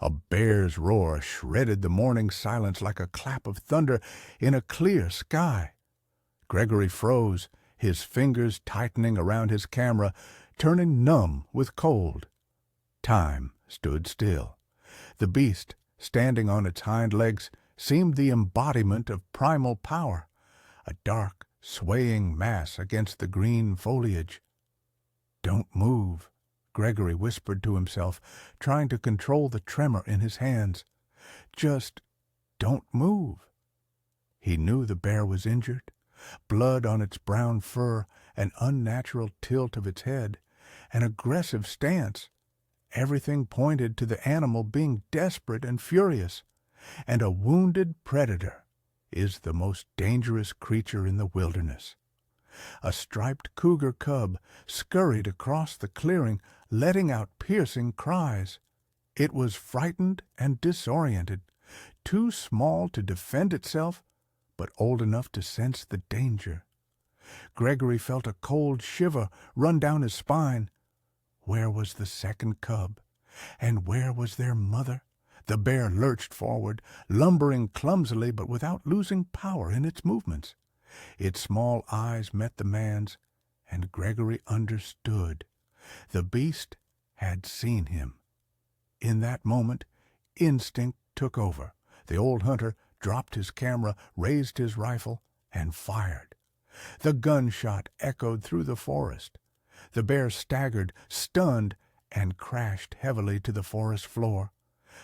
A bear's roar shredded the morning silence like a clap of thunder in a clear sky. Gregory froze, his fingers tightening around his camera, turning numb with cold. Time stood still. The beast, standing on its hind legs, seemed the embodiment of primal power, a dark, swaying mass against the green foliage. "Don't move," Gregory whispered to himself, trying to control the tremor in his hands. "Just don't move." He knew the bear was injured, blood on its brown fur, an unnatural tilt of its head, an aggressive stance. Everything pointed to the animal being desperate and furious, and a wounded predator is the most dangerous creature in the wilderness. A striped cougar cub scurried across the clearing, letting out piercing cries. It was frightened and disoriented, too small to defend itself, but old enough to sense the danger. Gregory felt a cold shiver run down his spine. Where was the second cub? And where was their mother? The bear lurched forward, lumbering clumsily but without losing power in its movements. Its small eyes met the man's, and Gregory understood. The beast had seen him. In that moment, instinct took over. The old hunter dropped his camera, raised his rifle, and fired. The gunshot echoed through the forest. The bear staggered, stunned, and crashed heavily to the forest floor.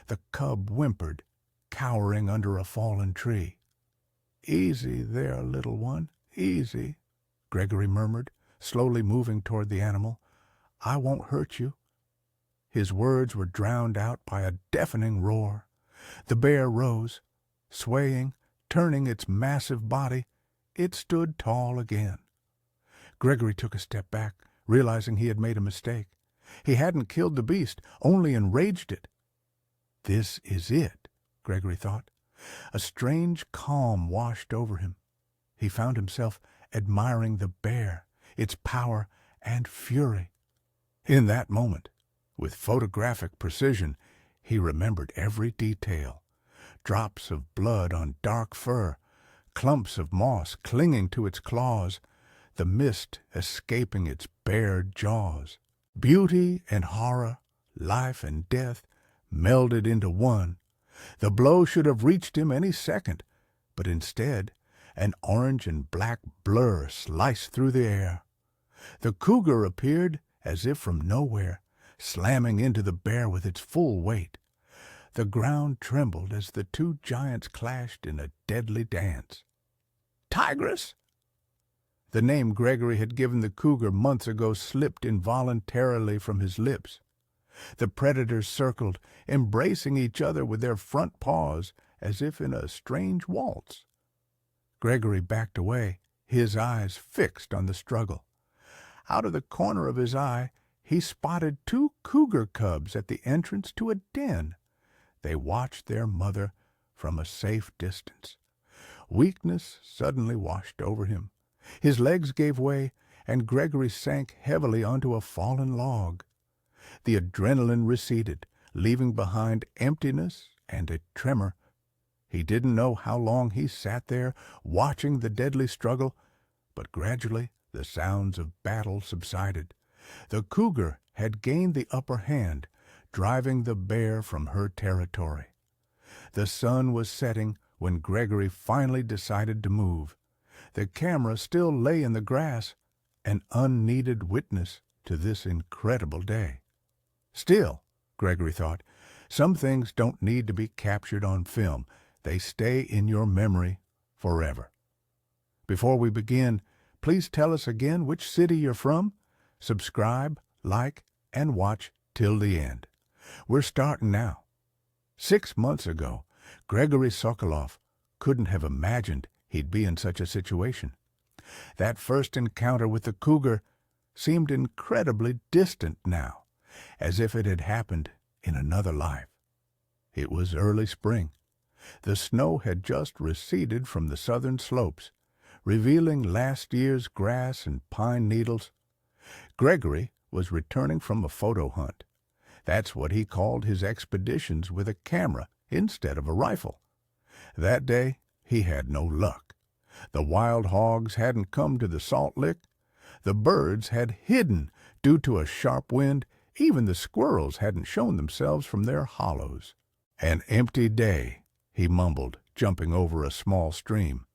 The cub whimpered, cowering under a fallen tree. "Easy there, little one, easy," Gregory murmured, slowly moving toward the animal. "I won't hurt you." His words were drowned out by a deafening roar. The bear rose, swaying, turning its massive body. It stood tall again. Gregory took a step back, realizing he had made a mistake. He hadn't killed the beast, only enraged it. This is it, Gregory thought. A strange calm washed over him. He found himself admiring the bear, its power and fury. In that moment, with photographic precision, he remembered every detail. Drops of blood on dark fur, clumps of moss clinging to its claws, the mist escaping its bared jaws. Beauty and horror, life and death, melded into one. The blow should have reached him any second, but instead, an orange and black blur sliced through the air. The cougar appeared as if from nowhere, slamming into the bear with its full weight. The ground trembled as the two giants clashed in a deadly dance. "Tigress!" The name Gregory had given the cougar months ago slipped involuntarily from his lips. The predators circled, embracing each other with their front paws, as if in a strange waltz. Gregory backed away, his eyes fixed on the struggle. Out of the corner of his eye, he spotted two cougar cubs at the entrance to a den. They watched their mother from a safe distance. Weakness suddenly washed over him. His legs gave way, and Gregory sank heavily onto a fallen log. The adrenaline receded, leaving behind emptiness and a tremor. He didn't know how long he sat there, watching the deadly struggle, but gradually the sounds of battle subsided. The cougar had gained the upper hand, driving the bear from her territory. The sun was setting when Gregory finally decided to move. The camera still lay in the grass, an unneeded witness to this incredible day. Still, Gregory thought, some things don't need to be captured on film. They stay in your memory forever. Before we begin, please tell us again which city you're from. Subscribe, like, and watch till the end. We're starting now. 6 months ago, Gregory Sokolov couldn't have imagined he'd be in such a situation. That first encounter with the cougar seemed incredibly distant now, as if it had happened in another life. It was early spring. The snow had just receded from the southern slopes, revealing last year's grass and pine needles. Gregory was returning from a photo hunt. That's what he called his expeditions with a camera instead of a rifle. That day he had no luck. The wild hogs hadn't come to the salt lick. The birds had hidden due to a sharp wind. Even the squirrels hadn't shown themselves from their hollows. An empty day, he mumbled, jumping over a small stream.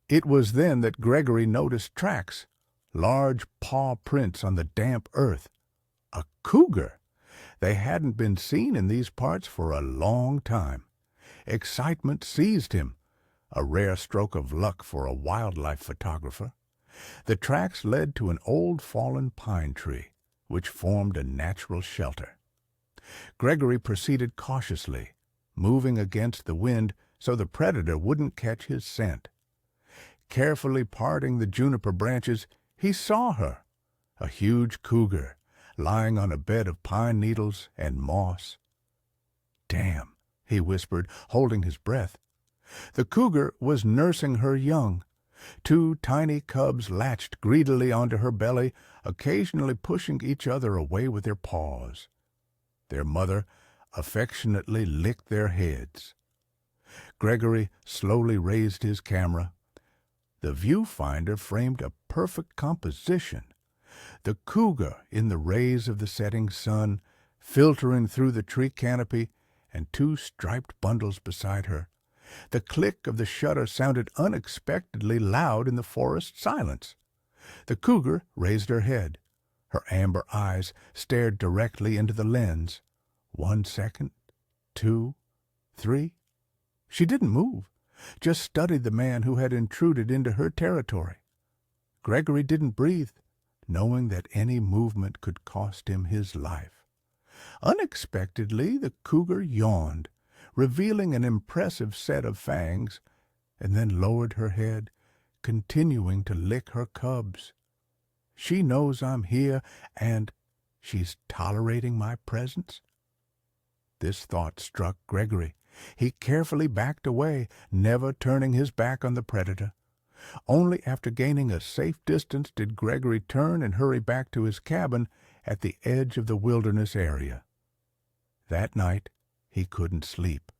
It was then that Gregory noticed tracks, large paw prints on the damp earth. A cougar! They hadn't been seen in these parts for a long time. Excitement seized him, a rare stroke of luck for a wildlife photographer. The tracks led to an old fallen pine tree, which formed a natural shelter. Gregory proceeded cautiously, moving against the wind so the predator wouldn't catch his scent. Carefully parting the juniper branches, he saw her, a huge cougar, lying on a bed of pine needles and moss. "Damn," he whispered, holding his breath. The cougar was nursing her young. Two tiny cubs latched greedily onto her belly, occasionally pushing each other away with their paws. Their mother affectionately licked their heads. Gregory slowly raised his camera. The viewfinder framed a perfect composition. The cougar in the rays of the setting sun, filtering through the tree canopy, and two striped bundles beside her. The click of the shutter sounded unexpectedly loud in the forest silence. The cougar raised her head. Her amber eyes stared directly into the lens. 1 second, 2, 3. She didn't move, just studied the man who had intruded into her territory. Gregory didn't breathe, knowing that any movement could cost him his life. Unexpectedly, the cougar yawned, revealing an impressive set of fangs, and then lowered her head, continuing to lick her cubs. She knows I'm here, and she's tolerating my presence? This thought struck Gregory. He carefully backed away, never turning his back on the predator. Only after gaining a safe distance did Gregory turn and hurry back to his cabin at the edge of the wilderness area. That night, he couldn't sleep.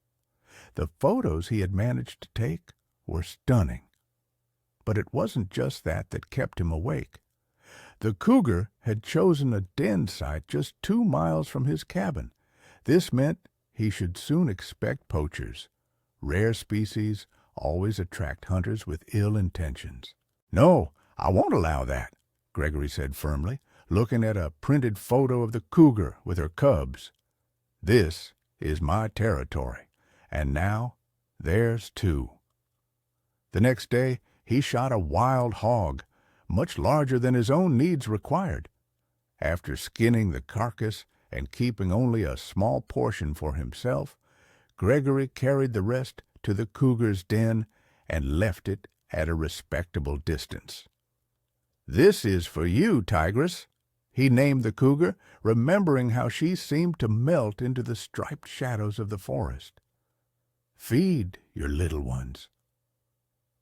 The photos he had managed to take were stunning. But it wasn't just that kept him awake. The cougar had chosen a den site just 2 miles from his cabin. This meant he should soon expect poachers. Rare species always attract hunters with ill intentions. "No, I won't allow that," Gregory said firmly, looking at a printed photo of the cougar with her cubs. "This is my territory, and now there's 2. The next day he shot a wild hog, much larger than his own needs required. After skinning the carcass and keeping only a small portion for himself, Gregory carried the rest to the cougar's den and left it at a respectable distance. "This is for you, Tigress," he named the cougar, remembering how she seemed to melt into the striped shadows of the forest. "Feed your little ones."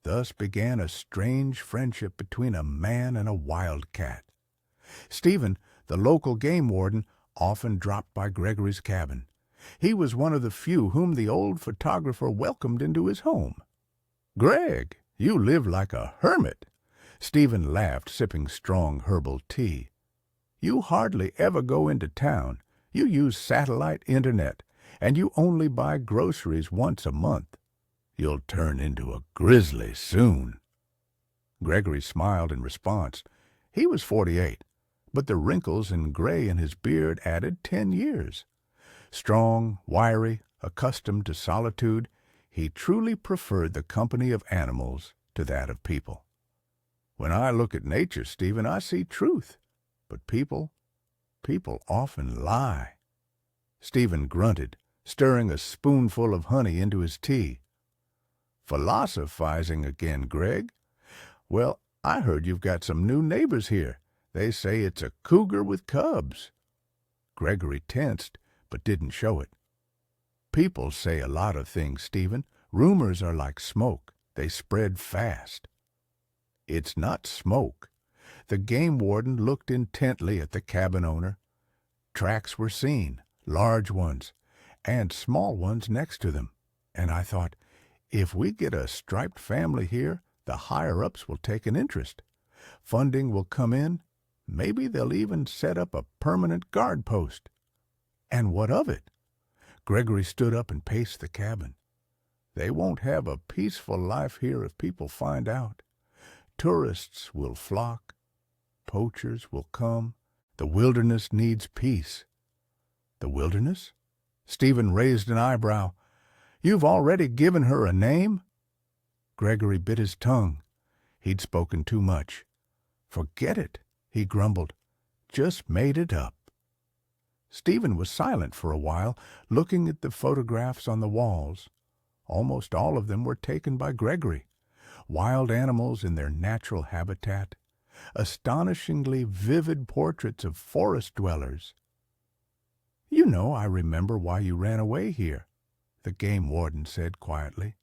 Thus began a strange friendship between a man and a wildcat. Stephen, the local game warden, often dropped by Gregory's cabin. He was one of the few whom the old photographer welcomed into his home. "Greg, you live like a hermit." Stephen laughed, sipping strong herbal tea. "You hardly ever go into town. You use satellite internet, and you only buy groceries once a month. You'll turn into a grizzly soon." Gregory smiled in response. He was 48, but the wrinkles and gray in his beard added 10 years. Strong, wiry, accustomed to solitude, he truly preferred the company of animals to that of people. "When I look at nature, Stephen, I see truth. But people often lie." Stephen grunted, stirring a spoonful of honey into his tea. "Philosophizing again, Greg? Well, I heard you've got some new neighbors here. They say it's a cougar with cubs." Gregory tensed, but didn't show it. "People say a lot of things, Stephen. Rumors are like smoke. They spread fast." "It's not smoke." The game warden looked intently at the cabin owner. Tracks were seen, large ones, and small ones next to them. And I thought, if we get a striped family here, the higher-ups will take an interest. Funding will come in. Maybe they'll even set up a permanent guard post. And what of it? Gregory stood up and paced the cabin. They won't have a peaceful life here if people find out. Tourists will flock. Poachers will come. The wilderness needs peace. The wilderness? Stephen raised an eyebrow. You've already given her a name? Gregory bit his tongue. He'd spoken too much. Forget it, he grumbled. Just made it up. Stephen was silent for a while, looking at the photographs on the walls. Almost all of them were taken by Gregory. Wild animals in their natural habitat. Astonishingly vivid portraits of forest dwellers. You know, I remember why you ran away here, the game warden said quietly.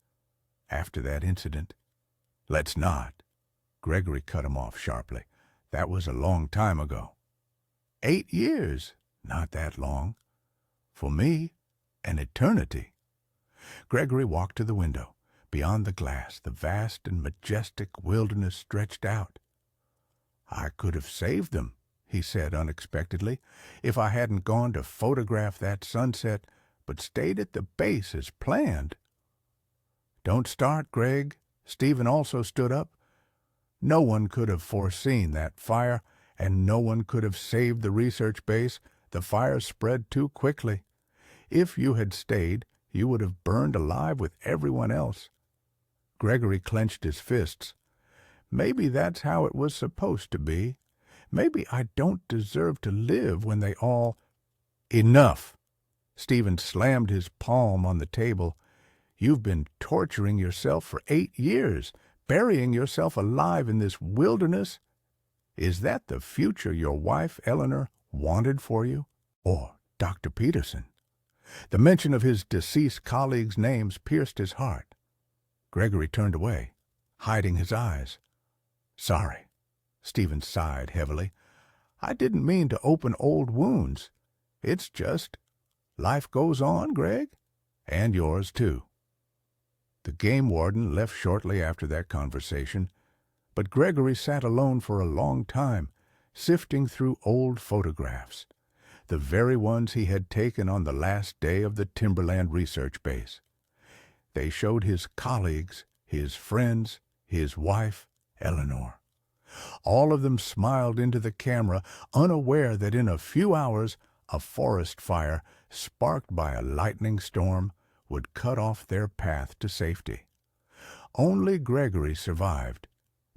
After that incident. Let's not. Gregory cut him off sharply. That was a long time ago. 8 years. Not that long. For me, an eternity. Gregory walked to the window. Beyond the glass, the vast and majestic wilderness stretched out. I could have saved them, he said unexpectedly, if I hadn't gone to photograph that sunset, but stayed at the base as planned. Don't start, Greg. Stephen also stood up. No one could have foreseen that fire, and no one could have saved the research base. The fire spread too quickly. If you had stayed, you would have burned alive with everyone else. Gregory clenched his fists. Maybe that's how it was supposed to be. Maybe I don't deserve to live when they all... Enough! Stephen slammed his palm on the table. You've been torturing yourself for 8 years, burying yourself alive in this wilderness. Is that the future your wife, Eleanor, wanted for you? Or Dr. Peterson? The mention of his deceased colleagues' names pierced his heart. Gregory turned away, hiding his eyes. Sorry, Stephen sighed heavily. I didn't mean to open old wounds. It's just, life goes on, Greg, and yours too. The game warden left shortly after that conversation, but Gregory sat alone for a long time, sifting through old photographs, the very ones he had taken on the last day of the Timberland research base. They showed his colleagues, his friends, his wife, Eleanor. All of them smiled into the camera, unaware that in a few hours a forest fire, sparked by a lightning storm, would cut off their path to safety. Only Gregory survived,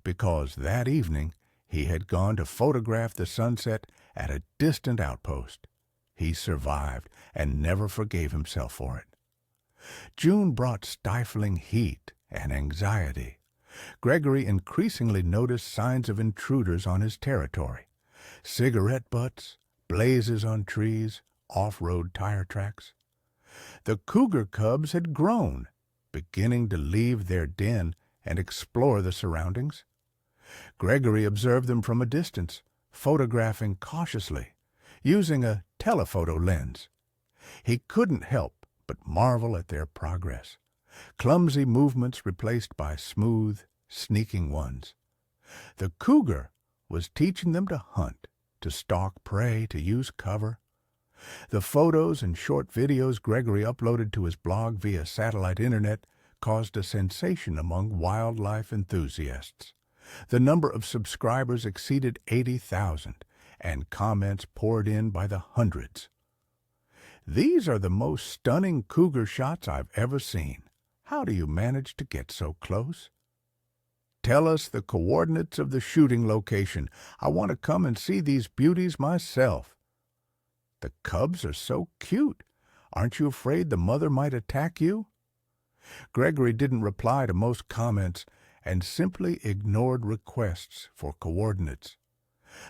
because that evening he had gone to photograph the sunset at a distant outpost. He survived and never forgave himself for it. June brought stifling heat and anxiety. Gregory increasingly noticed signs of intruders on his territory. Cigarette butts, blazes on trees, off-road tire tracks. The cougar cubs had grown, beginning to leave their den and explore the surroundings. Gregory observed them from a distance, photographing cautiously, using a telephoto lens. He couldn't help but marvel at their progress. Clumsy movements replaced by smooth, sneaking ones. The cougar was teaching them to hunt, to stalk prey, to use cover. The photos and short videos Gregory uploaded to his blog via satellite internet caused a sensation among wildlife enthusiasts. The number of subscribers exceeded 80,000, and comments poured in by the hundreds. These are the most stunning cougar shots I've ever seen. How do you manage to get so close? Tell us the coordinates of the shooting location. I want to come and see these beauties myself. The cubs are so cute. Aren't you afraid the mother might attack you? Gregory didn't reply to most comments and simply ignored requests for coordinates.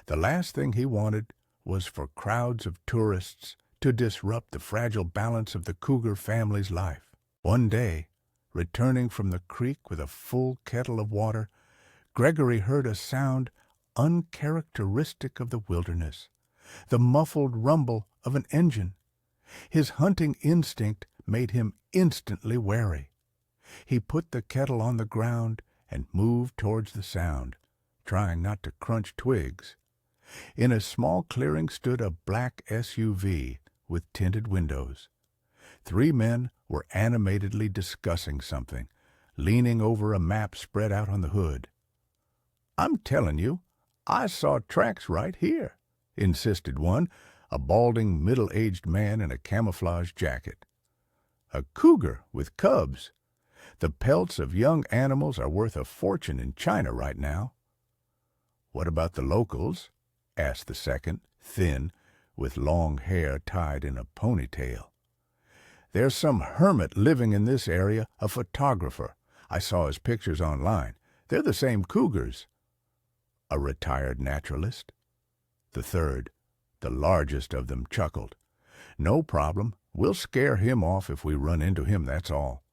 The last thing he wanted was for crowds of tourists to disrupt the fragile balance of the cougar family's life. One day, returning from the creek with a full kettle of water, Gregory heard a sound uncharacteristic of the wilderness, the muffled rumble of an engine. His hunting instinct made him instantly wary. He put the kettle on the ground and moved towards the sound, trying not to crunch twigs. In a small clearing stood a black SUV with tinted windows. 3 men were animatedly discussing something, leaning over a map spread out on the hood. "I'm telling you, I saw tracks right here," insisted one, a balding, middle-aged man in a camouflage jacket. "A cougar with cubs. The pelts of young animals are worth a fortune in China right now." "What about the locals?" asked the second, thin, with long hair tied in a ponytail. "There's some hermit living in this area, a photographer. I saw his pictures online. They're the same cougars." "A retired naturalist?" The third, the largest of them, chuckled. "No problem. We'll scare him off if we run into him, that's all."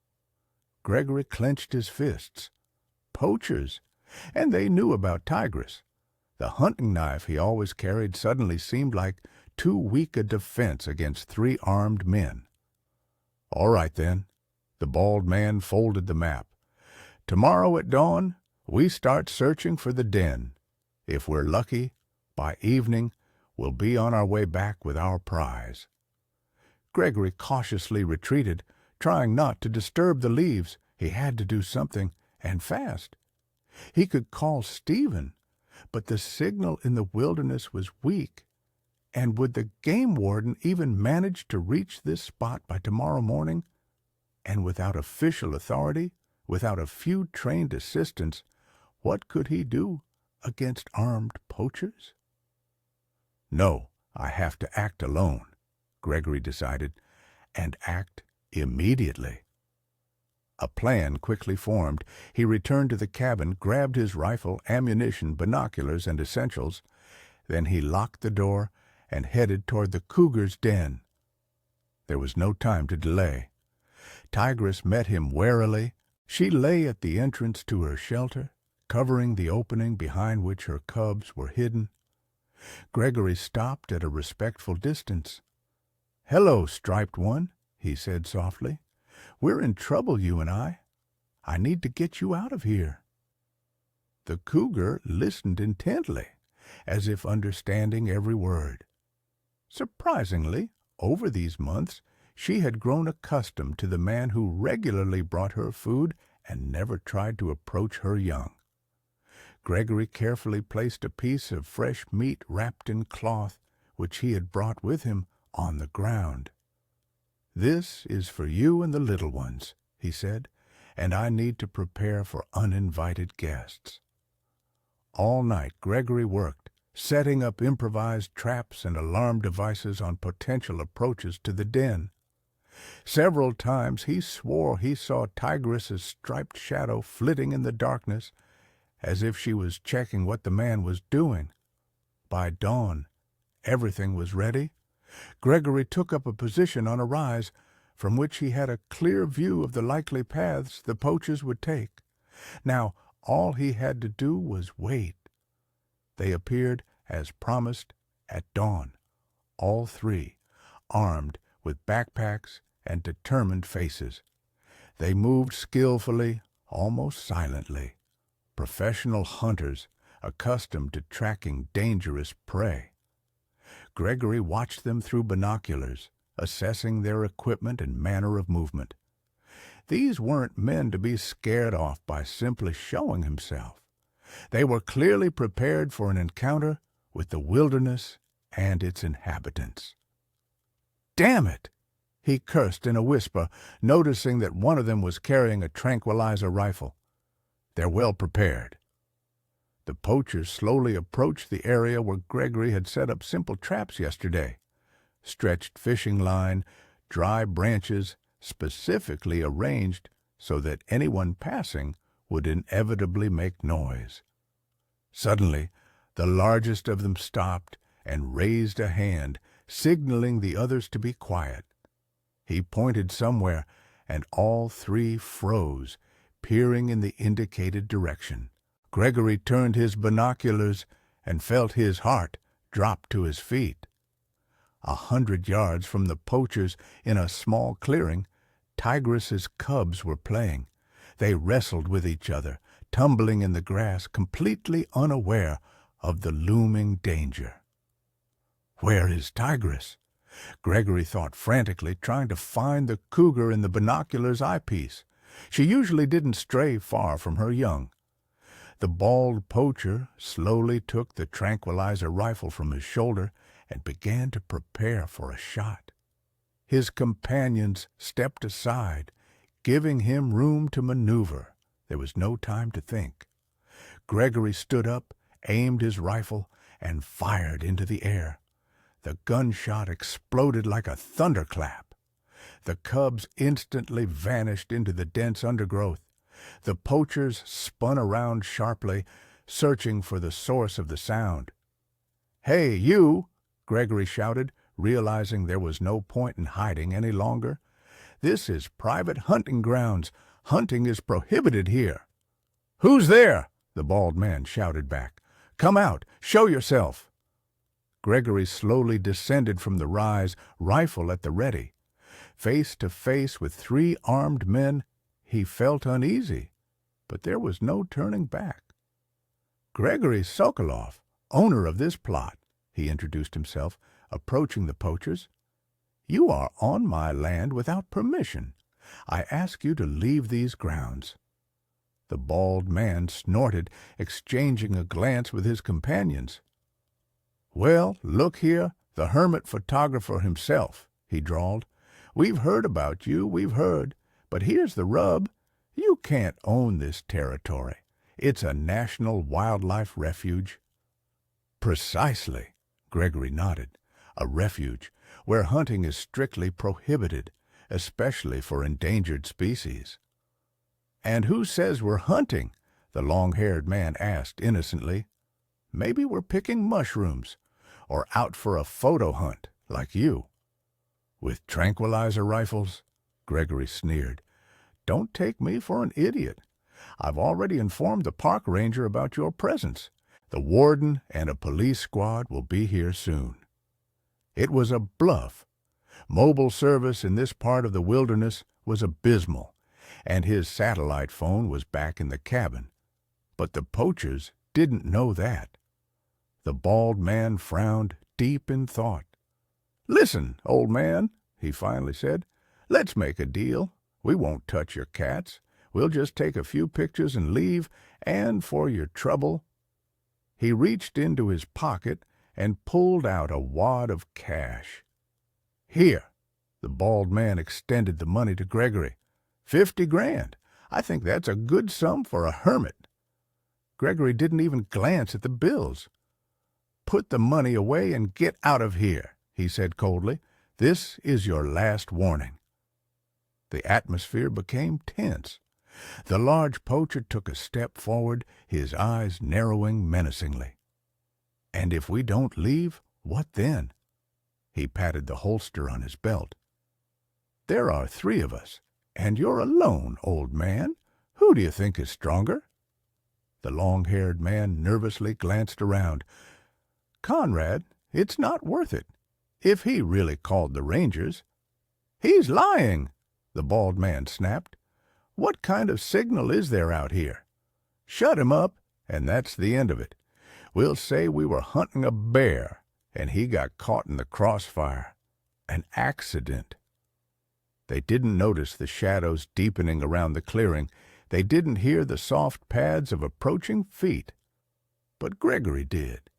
Gregory clenched his fists. Poachers! And they knew about Tigress. The hunting knife he always carried suddenly seemed like too weak a defense against 3 armed men. "All right, then." The bald man folded the map. "Tomorrow at dawn, we start searching for the den. If we're lucky, by evening, we'll be on our way back with our prize." Gregory cautiously retreated, trying not to disturb the leaves. He had to do something, and fast. He could call Stephen, but the signal in the wilderness was weak. And would the game warden even manage to reach this spot by tomorrow morning? And without official authority, without a few trained assistants, what could he do against armed poachers? "No, I have to act alone," Gregory decided, "and act immediately." A plan quickly formed. He returned to the cabin, grabbed his rifle, ammunition, binoculars, and essentials. Then he locked the door and headed toward the cougar's den. There was no time to delay. Tigress met him warily. She lay at the entrance to her shelter, covering the opening behind which her cubs were hidden. Gregory stopped at a respectful distance. "Hello, striped one," he said softly. "We're in trouble, you and I. I need to get you out of here." The cougar listened intently, as if understanding every word. Surprisingly, over these months, she had grown accustomed to the man who regularly brought her food and never tried to approach her young. Gregory carefully placed a piece of fresh meat wrapped in cloth, which he had brought with him, on the ground. "This is for you and the little ones," he said, "and I need to prepare for uninvited guests." All night Gregory worked, setting up improvised traps and alarm devices on potential approaches to the den. Several times he swore he saw Tigress's striped shadow flitting in the darkness, as if she was checking what the man was doing. By dawn, everything was ready. Gregory took up a position on a rise, from which he had a clear view of the likely paths the poachers would take. Now all he had to do was wait. They appeared, as promised, at dawn, all 3, armed with backpacks and determined faces. They moved skillfully, almost silently, professional hunters accustomed to tracking dangerous prey. Gregory watched them through binoculars, assessing their equipment and manner of movement. These weren't men to be scared off by simply showing himself. They were clearly prepared for an encounter with the wilderness and its inhabitants. "Damn it!" he cursed in a whisper, noticing that one of them was carrying a tranquilizer rifle. "They're well prepared." The poachers slowly approached the area where Gregory had set up simple traps yesterday. Stretched fishing line, dry branches, specifically arranged so that anyone passing would inevitably make noise. Suddenly, the largest of them stopped and raised a hand, signaling the others to be quiet. He pointed somewhere, and all 3 froze, peering in the indicated direction. Gregory turned his binoculars and felt his heart drop to his feet. 100 yards from the poachers in a small clearing, Tigress's cubs were playing. They wrestled with each other, tumbling in the grass, completely unaware of the looming danger. Where is Tigress? Gregory thought frantically, trying to find the cougar in the binocular's eyepiece. She usually didn't stray far from her young. The bald poacher slowly took the tranquilizer rifle from his shoulder and began to prepare for a shot. His companions stepped aside, giving him room to maneuver. There was no time to think. Gregory stood up, aimed his rifle, and fired into the air. The gunshot exploded like a thunderclap. The cubs instantly vanished into the dense undergrowth. The poachers spun around sharply, searching for the source of the sound. "Hey, you!" Gregory shouted, realizing there was no point in hiding any longer. "This is private hunting grounds. Hunting is prohibited here." "Who's there?" the bald man shouted back. "Come out! Show yourself!" Gregory slowly descended from the rise, rifle at the ready. Face to face with 3 armed men, he felt uneasy, but there was no turning back. "Gregory Sokolov, owner of this plot," he introduced himself, approaching the poachers. "You are on my land without permission. I ask you to leave these grounds." The bald man snorted, exchanging a glance with his companions. "Well, look here, the hermit photographer himself," he drawled. "We've heard about you, we've heard. But here's the rub. You can't own this territory. It's a national wildlife refuge." "Precisely," Gregory nodded. "A refuge where hunting is strictly prohibited, especially for endangered species." "And who says we're hunting?" the long-haired man asked innocently. "Maybe we're picking mushrooms, or out for a photo hunt, like you." "With tranquilizer rifles?" Gregory sneered. "Don't take me for an idiot. I've already informed the park ranger about your presence. The warden and a police squad will be here soon." It was a bluff. Mobile service in this part of the wilderness was abysmal, and his satellite phone was back in the cabin. But the poachers didn't know that. The bald man frowned, deep in thought. "Listen, old man," he finally said, "let's make a deal. We won't touch your cats. We'll just take a few pictures and leave, and for your trouble—" He reached into his pocket and pulled out a wad of cash. "Here." The bald man extended the money to Gregory. 50 grand. I think that's a good sum for a hermit." Gregory didn't even glance at the bills. "Put the money away and get out of here," he said coldly. "This is your last warning." The atmosphere became tense. The large poacher took a step forward, his eyes narrowing menacingly. "And if we don't leave, what then?" He patted the holster on his belt. "There are 3 of us, and you're alone, old man. Who do you think is stronger?" The long-haired man nervously glanced around. "Conrad, it's not worth it. If he really called the rangers—" "He's lying!" the bald man snapped. "What kind of signal is there out here? Shut him up, and that's the end of it. We'll say we were hunting a bear, and he got caught in the crossfire. An accident." They didn't notice the shadows deepening around the clearing. They didn't hear the soft pads of approaching feet. But Gregory did.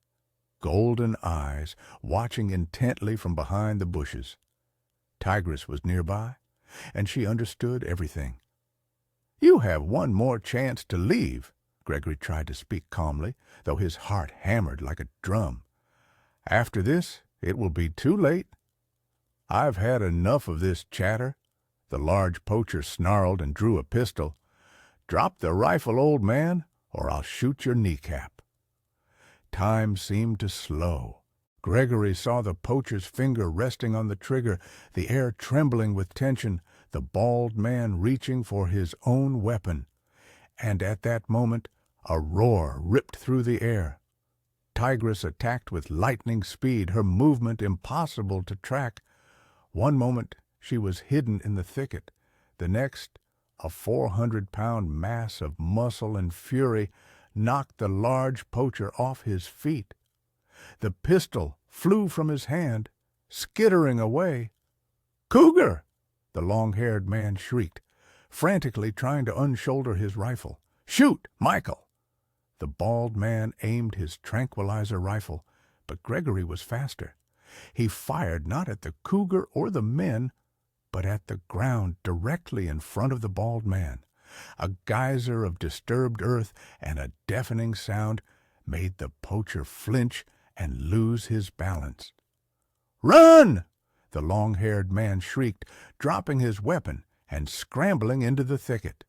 Golden eyes watching intently from behind the bushes. Tigress was nearby, and she understood everything. "You have one more chance to leave," Gregory tried to speak calmly, though his heart hammered like a drum. "After this, it will be too late." "I've had enough of this chatter." The large poacher snarled and drew a pistol. "Drop the rifle, old man, or I'll shoot your kneecap." Time seemed to slow. Gregory saw the poacher's finger resting on the trigger, the air trembling with tension, the bald man reaching for his own weapon. And at that moment, a roar ripped through the air. Tigress attacked with lightning speed, her movement impossible to track. One moment she was hidden in the thicket, the next a 400-pound mass of muscle and fury knocked the large poacher off his feet. The pistol flew from his hand, skittering away. "Cougar!" the long-haired man shrieked, frantically trying to unshoulder his rifle. "Shoot, Michael!" The bald man aimed his tranquilizer rifle, but Gregory was faster. He fired not at the cougar or the men, but at the ground directly in front of the bald man. A geyser of disturbed earth and a deafening sound made the poacher flinch and lose his balance. "Run!" the long-haired man shrieked, dropping his weapon and scrambling into the thicket.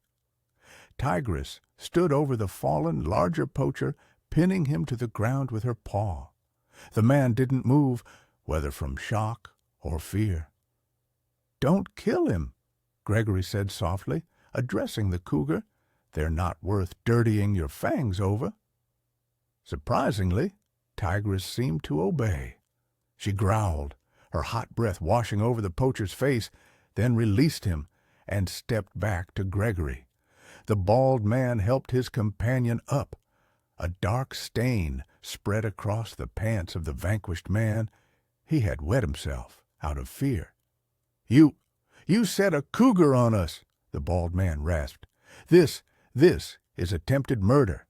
Tigress stood over the fallen, larger poacher, pinning him to the ground with her paw. The man didn't move, whether from shock or fear. "Don't kill him," Gregory said softly, addressing the cougar. "They're not worth dirtying your fangs over." Surprisingly, Tigress seemed to obey. She growled, her hot breath washing over the poacher's face, then released him and stepped back to Gregory. The bald man helped his companion up. A dark stain spread across the pants of the vanquished man. He had wet himself out of fear. You set a cougar on us," the bald man rasped. This is attempted murder."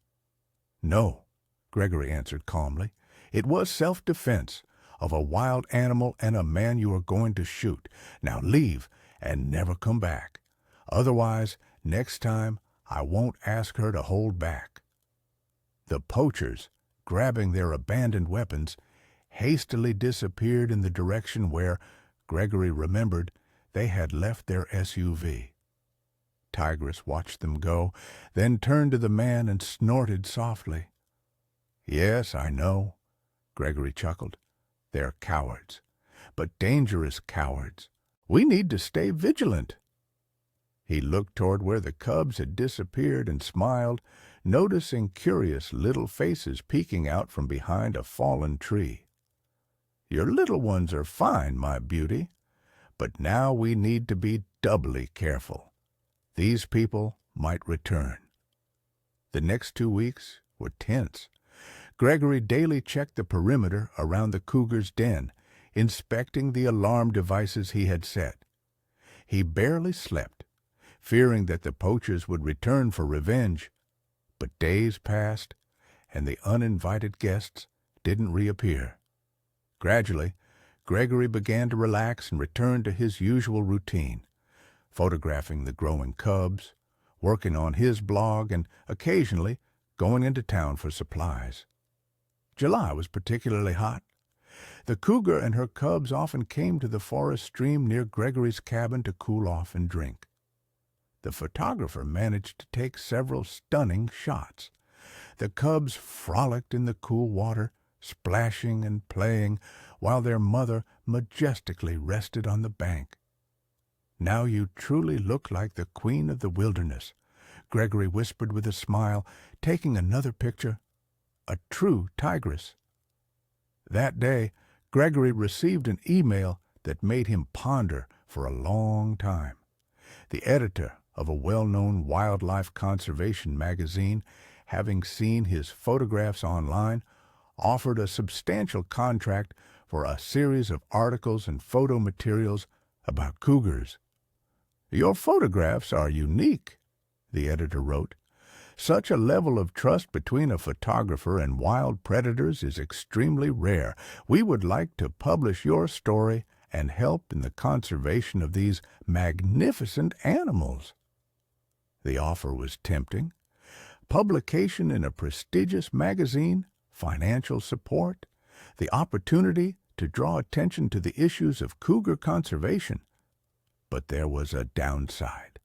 "No," Gregory answered calmly. "It was self-defense of a wild animal and a man you are going to shoot. Now leave and never come back. Otherwise, next time, I won't ask her to hold back." The poachers, grabbing their abandoned weapons, hastily disappeared in the direction where, Gregory remembered, they had left their SUV. Tigress watched them go, then turned to the man and snorted softly. "Yes, I know," Gregory chuckled. "They're cowards, but dangerous cowards. We need to stay vigilant." He looked toward where the cubs had disappeared and smiled, noticing curious little faces peeking out from behind a fallen tree. "Your little ones are fine, my beauty, but now we need to be doubly careful. These people might return." The next 2 weeks were tense. Gregory daily checked the perimeter around the cougar's den, inspecting the alarm devices he had set. He barely slept, fearing that the poachers would return for revenge. But days passed, and the uninvited guests didn't reappear. Gradually, Gregory began to relax and return to his usual routine, photographing the growing cubs, working on his blog, and occasionally going into town for supplies. July was particularly hot. The cougar and her cubs often came to the forest stream near Gregory's cabin to cool off and drink. The photographer managed to take several stunning shots. The cubs frolicked in the cool water, splashing and playing, while their mother majestically rested on the bank. "Now you truly look like the queen of the wilderness," Gregory whispered with a smile, taking another picture. "A true tigress." That day, Gregory received an email that made him ponder for a long time. The editor of a well-known wildlife conservation magazine, having seen his photographs online, offered a substantial contract for a series of articles and photo materials about cougars. "Your photographs are unique," the editor wrote. "Such a level of trust between a photographer and wild predators is extremely rare. We would like to publish your story and help in the conservation of these magnificent animals." The offer was tempting. Publication in a prestigious magazine, financial support, the opportunity to draw attention to the issues of cougar conservation. But there was a downside.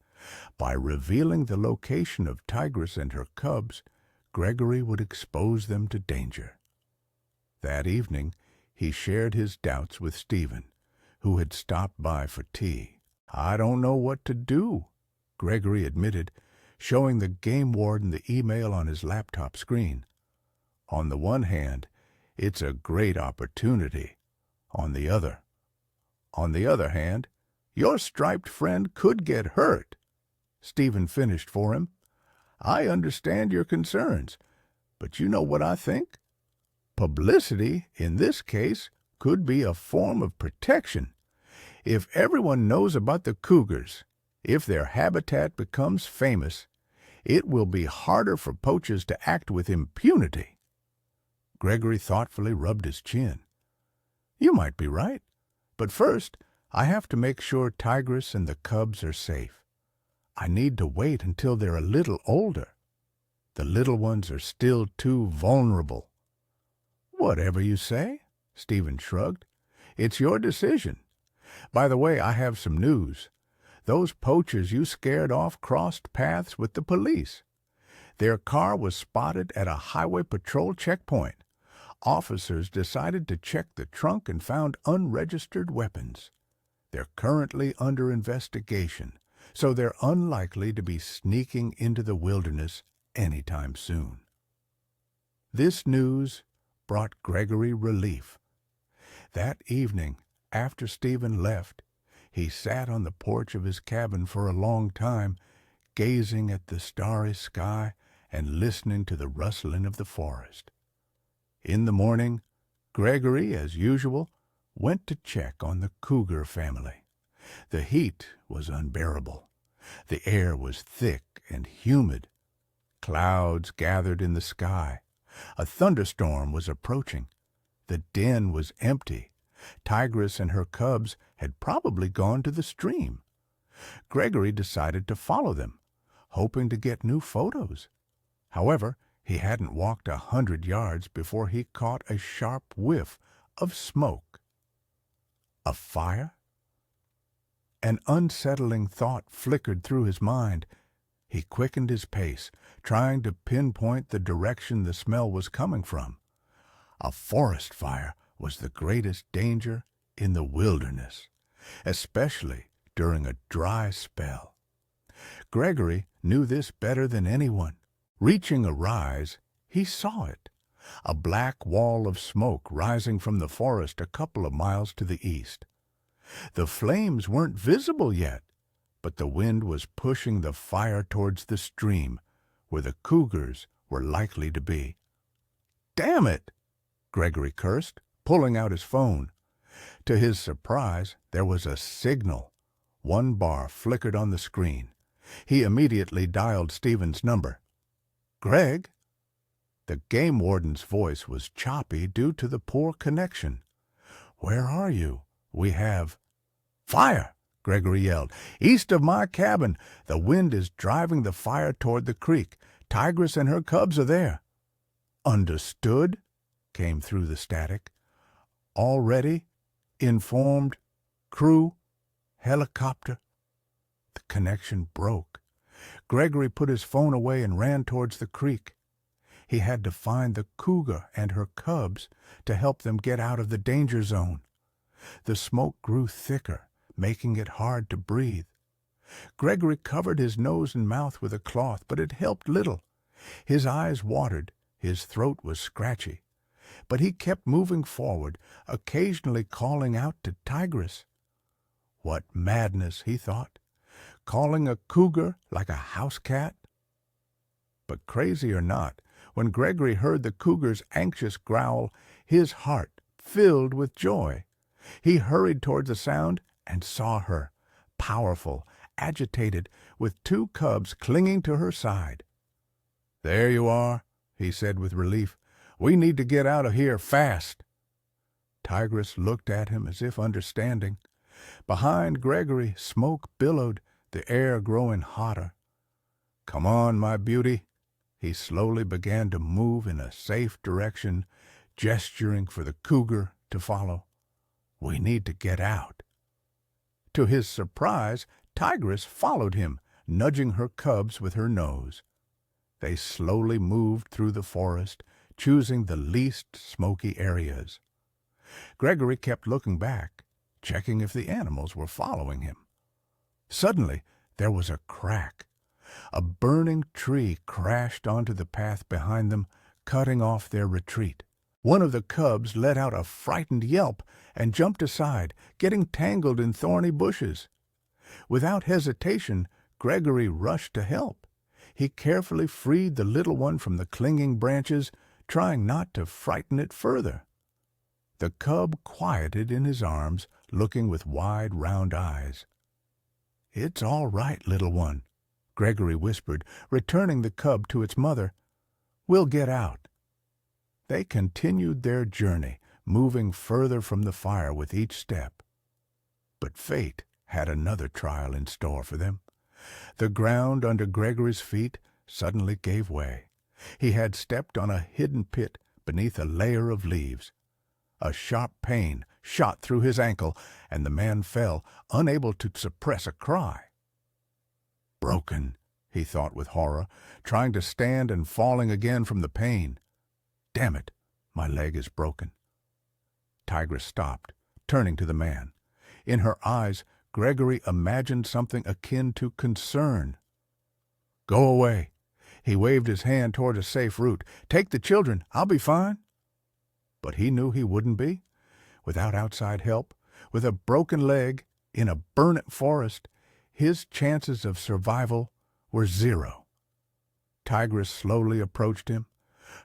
By revealing the location of Tigress and her cubs, Gregory would expose them to danger. That evening, he shared his doubts with Stephen, who had stopped by for tea. "I don't know what to do," Gregory admitted, showing the game warden the email on his laptop screen. On the one hand, it's a great opportunity. On the other, on the other hand, your striped friend could get hurt. Stephen finished for him. I understand your concerns, but you know what I think? Publicity, in this case, could be a form of protection. If everyone knows about the cougars, if their habitat becomes famous, it will be harder for poachers to act with impunity. Gregory thoughtfully rubbed his chin. You might be right, but first I have to make sure Tigress and the cubs are safe. I need to wait until they're a little older. The little ones are still too vulnerable. Whatever you say, Stephen shrugged. It's your decision. By the way, I have some news. Those poachers you scared off crossed paths with the police. Their car was spotted at a highway patrol checkpoint. Officers decided to check the trunk and found unregistered weapons. They're currently under investigation, so they're unlikely to be sneaking into the wilderness anytime soon. This news brought Gregory relief. That evening, after Stephen left, he sat on the porch of his cabin for a long time, gazing at the starry sky and listening to the rustling of the forest. In the morning, Gregory, as usual, went to check on the cougar family. The heat was unbearable. The air was thick and humid. Clouds gathered in the sky. A thunderstorm was approaching. The den was empty. Tigress and her cubs had probably gone to the stream. Gregory decided to follow them, hoping to get new photos. However, he hadn't walked 100 yards before he caught a sharp whiff of smoke. A fire? An unsettling thought flickered through his mind. He quickened his pace, trying to pinpoint the direction the smell was coming from. A forest fire was the greatest danger in the wilderness, especially during a dry spell. Gregory knew this better than anyone. Reaching a rise, he saw it, a black wall of smoke rising from the forest a couple of miles to the east. The flames weren't visible yet, but the wind was pushing the fire towards the stream, where the cougars were likely to be. "Damn it!" Gregory cursed, pulling out his phone. To his surprise, there was a signal. One bar flickered on the screen. He immediately dialed Stephen's number. "Greg?" The game warden's voice was choppy due to the poor connection. "Where are you? We have—" "Fire!" Gregory yelled. "East of my cabin. The wind is driving the fire toward the creek. Tigress and her cubs are there." "Understood," came through the static. "Already informed crew helicopter." The connection broke. Gregory put his phone away and ran towards the creek. He had to find the cougar and her cubs to help them get out of the danger zone. The smoke grew thicker, making it hard to breathe. Gregory covered his nose and mouth with a cloth, but it helped little. His eyes watered, his throat was scratchy. But he kept moving forward, occasionally calling out to Tigress. What madness, he thought, calling a cougar like a house cat? But crazy or not, when Gregory heard the cougar's anxious growl, his heart filled with joy. He hurried toward the sound and saw her, powerful, agitated, with two cubs clinging to her side. "There you are," he said with relief. "We need to get out of here fast." Tigress looked at him as if understanding. Behind Gregory, smoke billowed, the air growing hotter. "Come on, my beauty." He slowly began to move in a safe direction, gesturing for the cougar to follow. "We need to get out." To his surprise, Tigress followed him, nudging her cubs with her nose. They slowly moved through the forest, choosing the least smoky areas. Gregory kept looking back, checking if the animals were following him. Suddenly, there was a crack. A burning tree crashed onto the path behind them, cutting off their retreat. One of the cubs let out a frightened yelp and jumped aside, getting tangled in thorny bushes. Without hesitation, Gregory rushed to help. He carefully freed the little one from the clinging branches, trying not to frighten it further. The cub quieted in his arms, looking with wide, round eyes. "It's all right, little one," Gregory whispered, returning the cub to its mother. "We'll get out." They continued their journey, moving further from the fire with each step. But fate had another trial in store for them. The ground under Gregory's feet suddenly gave way. He had stepped on a hidden pit beneath a layer of leaves. A sharp pain shot through his ankle, and the man fell, unable to suppress a cry. "Broken," he thought with horror, trying to stand and falling again from the pain. "Damn it, my leg is broken." Tigress stopped, turning to the man. In her eyes, Gregory imagined something akin to concern. "Go away." He waved his hand toward a safe route. "Take the children. I'll be fine." But he knew he wouldn't be. Without outside help, with a broken leg, in a burnt forest, his chances of survival were zero. Tigress slowly approached him.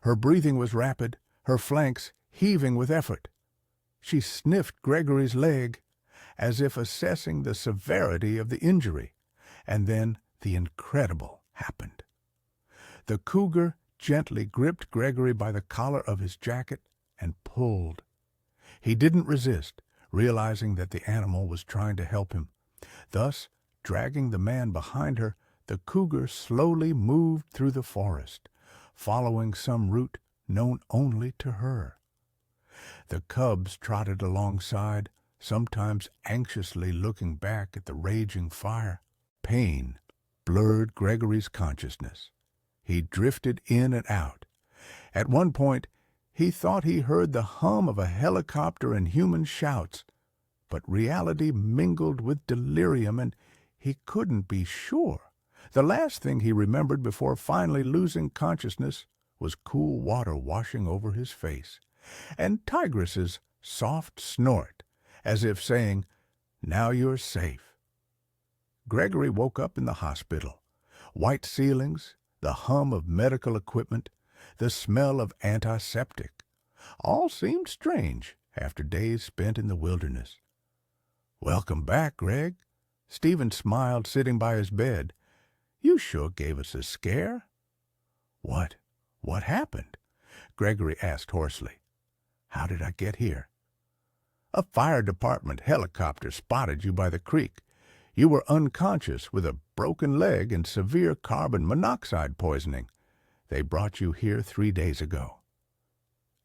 Her breathing was rapid, her flanks heaving with effort. She sniffed Gregory's leg, as if assessing the severity of the injury, and then the incredible happened. The cougar gently gripped Gregory by the collar of his jacket and pulled. He didn't resist, realizing that the animal was trying to help him. Thus, dragging the man behind her, the cougar slowly moved through the forest, following some route known only to her. The cubs trotted alongside, sometimes anxiously looking back at the raging fire. Pain blurred Gregory's consciousness. He drifted in and out. At one point, he thought he heard the hum of a helicopter and human shouts, but reality mingled with delirium, and he couldn't be sure. The last thing he remembered before finally losing consciousness was cool water washing over his face, and Tigress's soft snort, as if saying, "Now you're safe." Gregory woke up in the hospital. White ceilings, the hum of medical equipment, the smell of antiseptic. All seemed strange after days spent in the wilderness. "Welcome back, Greg." Stephen smiled, sitting by his bed. "You sure gave us a scare." What happened?" Gregory asked hoarsely. "How did I get here?" "A fire department helicopter spotted you by the creek. You were unconscious with a broken leg and severe carbon monoxide poisoning. They brought you here 3 days ago."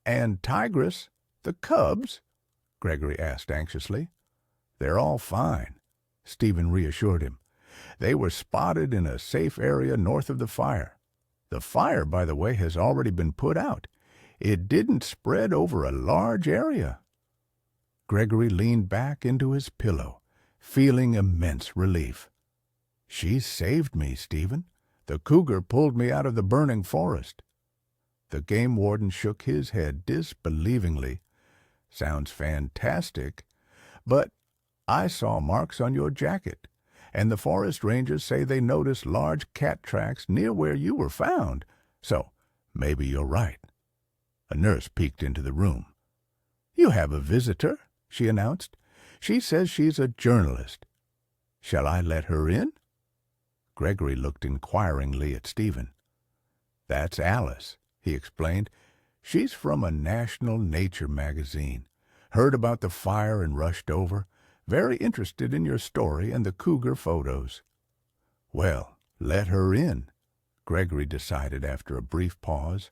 "And Tigress, the cubs?" Gregory asked anxiously. "They're all fine," Stephen reassured him. "They were spotted in a safe area north of the fire. The fire, by the way, has already been put out. It didn't spread over a large area." Gregory leaned back into his pillow, feeling immense relief. "She saved me, Stephen. The cougar pulled me out of the burning forest." The game warden shook his head disbelievingly. "Sounds fantastic, but I saw marks on your jacket, and the forest rangers say they noticed large cat tracks near where you were found, so maybe you're right." A nurse peeked into the room. "You have a visitor," she announced. "She says she's a journalist. Shall I let her in?" Gregory looked inquiringly at Stephen. "That's Alice," he explained. "She's from a national nature magazine. Heard about the fire and rushed over. Very interested in your story and the cougar photos." "Well, let her in," Gregory decided after a brief pause.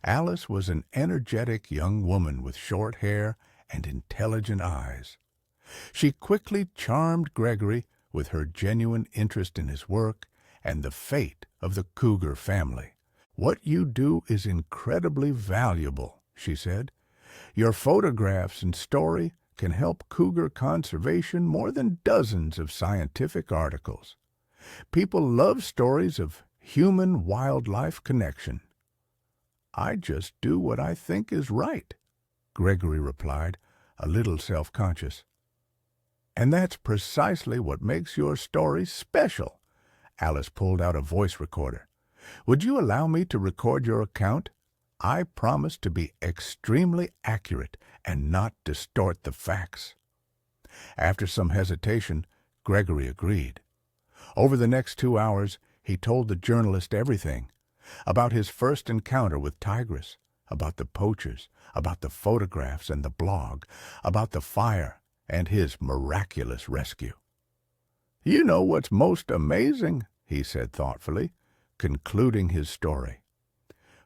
Alice was an energetic young woman with short hair and intelligent eyes. She quickly charmed Gregory with her genuine interest in his work and the fate of the cougar family. "What you do is incredibly valuable," she said. "Your photographs and story can help cougar conservation more than dozens of scientific articles. People love stories of human-wildlife connection." I just do what I think is right, Gregory replied, a little self-conscious. And that's precisely what makes your story special. Alice pulled out a voice recorder. Would you allow me to record your account? I promise to be extremely accurate and not distort the facts. After some hesitation, Gregory agreed. Over the next 2 hours, he told the journalist everything. About his first encounter with Tigress, about the poachers, about the photographs and the blog, about the fire and his miraculous rescue. You know what's most amazing, he said thoughtfully, concluding his story.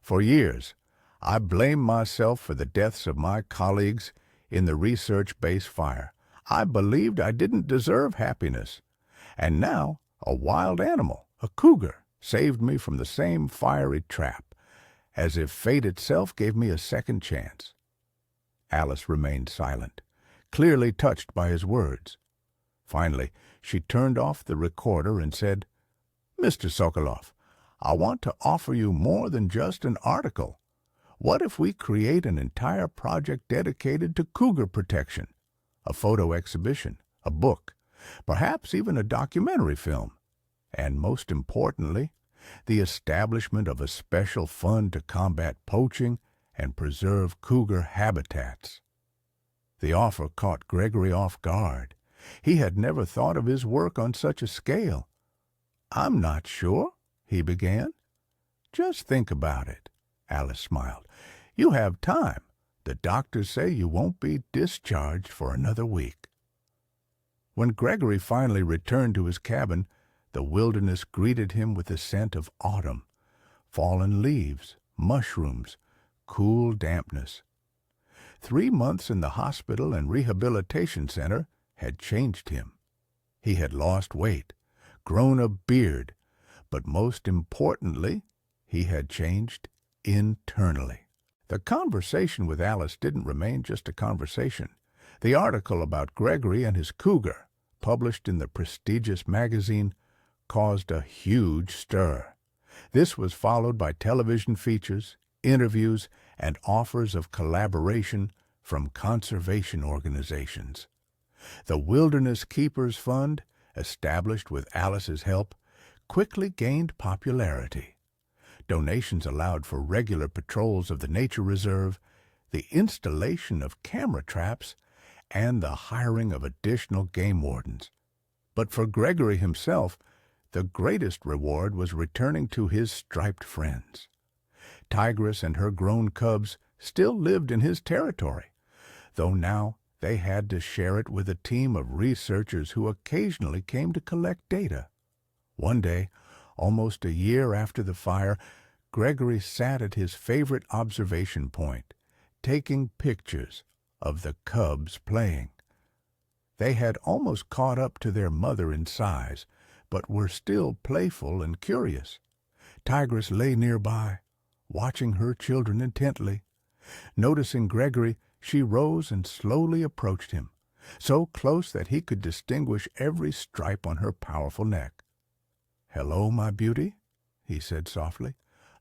For years, I blamed myself for the deaths of my colleagues in the research base fire. I believed I didn't deserve happiness. And now, a wild animal, a cougar, saved me from the same fiery trap, as if fate itself gave me a second chance. Alice remained silent, clearly touched by his words. Finally, she turned off the recorder and said, Mr. Sokolov, I want to offer you more than just an article. What if we create an entire project dedicated to cougar protection? A photo exhibition, a book, perhaps even a documentary film, and most importantly, the establishment of a special fund to combat poaching and preserve cougar habitats. The offer caught Gregory off guard. He had never thought of his work on such a scale. I'm not sure, he began. Just think about it, Alice smiled. You have time. The doctors say you won't be discharged for another week. When Gregory finally returned to his cabin, the wilderness greeted him with the scent of autumn, fallen leaves, mushrooms, cool dampness. 3 months in the hospital and rehabilitation center had changed him. He had lost weight, grown a beard, but most importantly, he had changed internally. The conversation with Alice didn't remain just a conversation. The article about Gregory and his cougar, published in the prestigious magazine, caused a huge stir. This was followed by television features, interviews, and offers of collaboration from conservation organizations. The Wilderness Keepers Fund, established with Alice's help, quickly gained popularity. Donations allowed for regular patrols of the nature reserve, the installation of camera traps, and the hiring of additional game wardens. But for Gregory himself, the greatest reward was returning to his striped friends. Tigress and her grown cubs still lived in his territory, though now they had to share it with a team of researchers who occasionally came to collect data. One day, almost a year after the fire, Gregory sat at his favorite observation point, taking pictures of the cubs playing. They had almost caught up to their mother in size, but were still playful and curious. Tigress lay nearby, watching her children intently. Noticing Gregory, she rose and slowly approached him, so close that he could distinguish every stripe on her powerful neck. "Hello, my beauty," he said softly,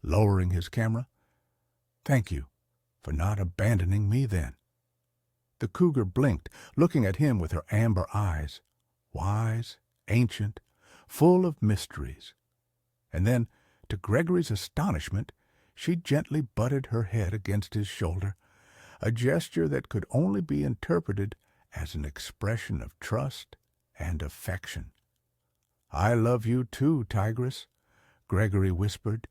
lowering his camera. "Thank you for not abandoning me then." The cougar blinked, looking at him with her amber eyes, wise, ancient, full of mysteries. And then, to Gregory's astonishment, she gently butted her head against his shoulder, a gesture that could only be interpreted as an expression of trust and affection. "I love you too, Tigress," Gregory whispered,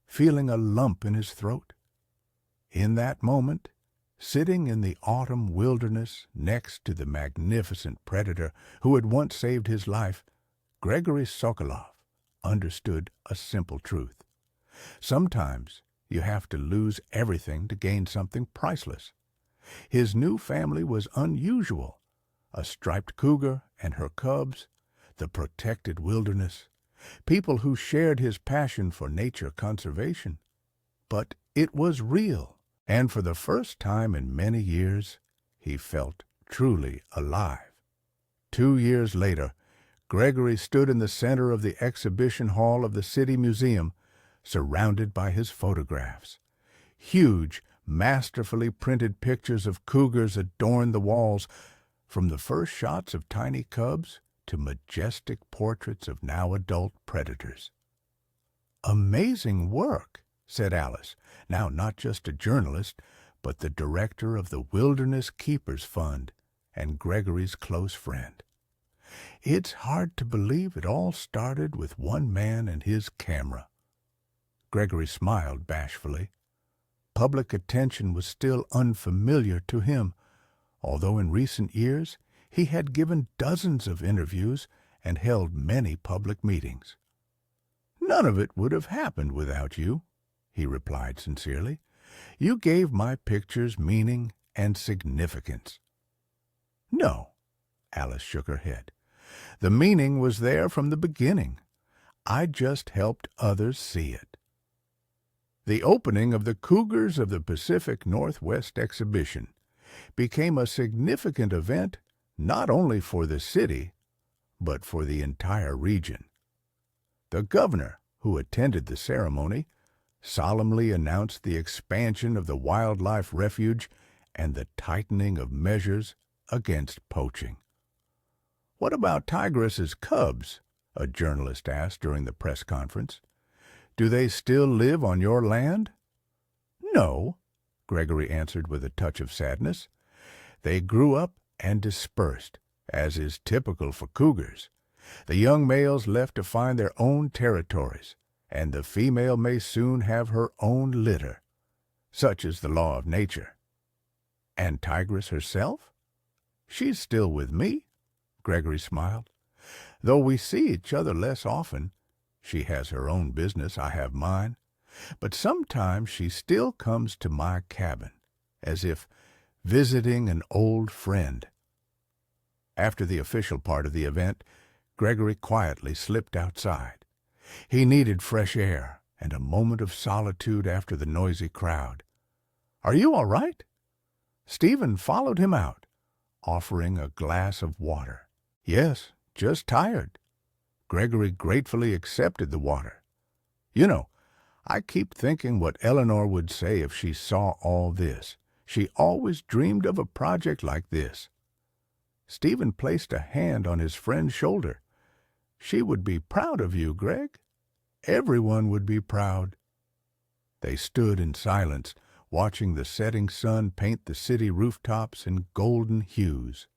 feeling a lump in his throat. In that moment, sitting in the autumn wilderness next to the magnificent predator who had once saved his life, Gregory Sokolov understood a simple truth. Sometimes you have to lose everything to gain something priceless. His new family was unusual. A striped cougar and her cubs, the protected wilderness, people who shared his passion for nature conservation. But it was real, and for the first time in many years, he felt truly alive. 2 years later, Gregory stood in the center of the exhibition hall of the City Museum, surrounded by his photographs. Huge, masterfully printed pictures of cougars adorned the walls, from the first shots of tiny cubs to majestic portraits of now adult predators. "Amazing work," said Alice, now not just a journalist, but the director of the Wilderness Keepers Fund and Gregory's close friend. "It's hard to believe it all started with one man and his camera." Gregory smiled bashfully. Public attention was still unfamiliar to him, although in recent years he had given dozens of interviews and held many public meetings. "None of it would have happened without you," he replied sincerely. "You gave my pictures meaning and significance." "No," Alice shook her head. "The meaning was there from the beginning. I just helped others see it." The opening of the Cougars of the Pacific Northwest exhibition became a significant event not only for the city, but for the entire region. The governor, who attended the ceremony, solemnly announced the expansion of the wildlife refuge and the tightening of measures against poaching. "What about Tigress's cubs?" a journalist asked during the press conference. "Do they still live on your land?" "No," Gregory answered with a touch of sadness. "They grew up and dispersed, as is typical for cougars. The young males left to find their own territories, and the female may soon have her own litter. Such is the law of nature." "And Tigress herself?" "She's still with me," Gregory smiled. "Though we see each other less often. She has her own business, I have mine. But sometimes she still comes to my cabin, as if visiting an old friend." After the official part of the event, Gregory quietly slipped outside. He needed fresh air and a moment of solitude after the noisy crowd. "Are you all right?" Stephen followed him out, offering a glass of water. "Yes, just tired." Gregory gratefully accepted the water. "You know, I keep thinking what Eleanor would say if she saw all this. She always dreamed of a project like this." Stephen placed a hand on his friend's shoulder. "She would be proud of you, Greg. Everyone would be proud." They stood in silence, watching the setting sun paint the city rooftops in golden hues.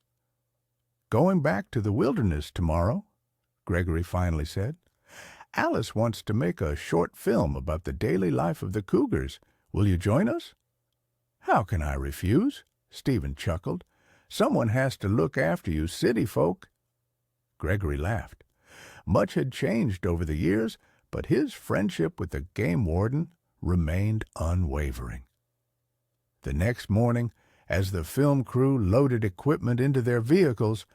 "Going back to the wilderness tomorrow," Gregory finally said. "Alice wants to make a short film about the daily life of the cougars. Will you join us?" "How can I refuse?" Stephen chuckled. "Someone has to look after you city folk." Gregory laughed. Much had changed over the years, but his friendship with the game warden remained unwavering. The next morning, as the film crew loaded equipment into their vehicles,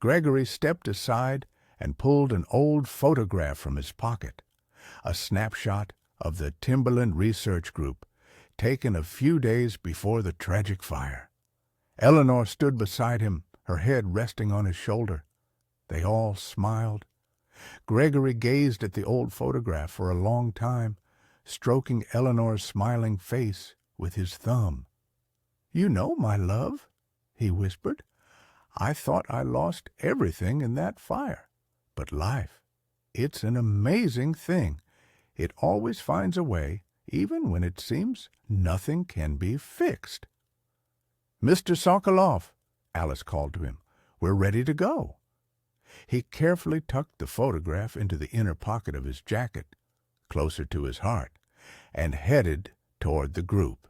Gregory stepped aside and pulled an old photograph from his pocket, a snapshot of the Timberland Research Group, taken a few days before the tragic fire. Eleanor stood beside him, her head resting on his shoulder. They all smiled. Gregory gazed at the old photograph for a long time, stroking Eleanor's smiling face with his thumb. "You know, my love," he whispered, "I thought I lost everything in that fire. But life, it's an amazing thing. It always finds a way, even when it seems nothing can be fixed." "Mr. Sokoloff," Alice called to him, "we're ready to go." He carefully tucked the photograph into the inner pocket of his jacket, closer to his heart, and headed toward the group.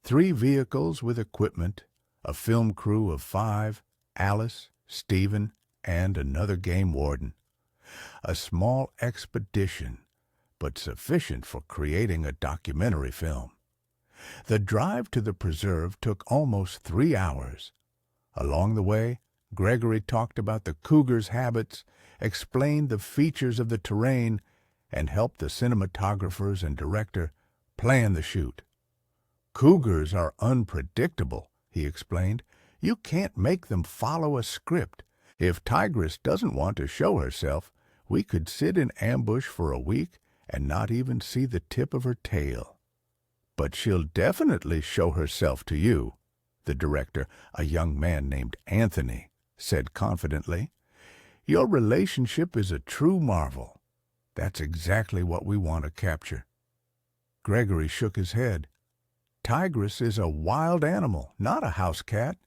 3 vehicles with equipment, a film crew of 5, Alice, Stephen, and another game warden. A small expedition, but sufficient for creating a documentary film. The drive to the preserve took almost 3 hours. Along the way, Gregory talked about the cougars' habits, explained the features of the terrain, and helped the cinematographers and director plan the shoot. "Cougars are unpredictable," he explained. "You can't make them follow a script. If Tigress doesn't want to show herself, we could sit in ambush for a week and not even see the tip of her tail." "But she'll definitely show herself to you," the director, a young man named Anthony, said confidently. "Your relationship is a true marvel. That's exactly what we want to capture." Gregory shook his head. "Tigress is a wild animal, not a house cat.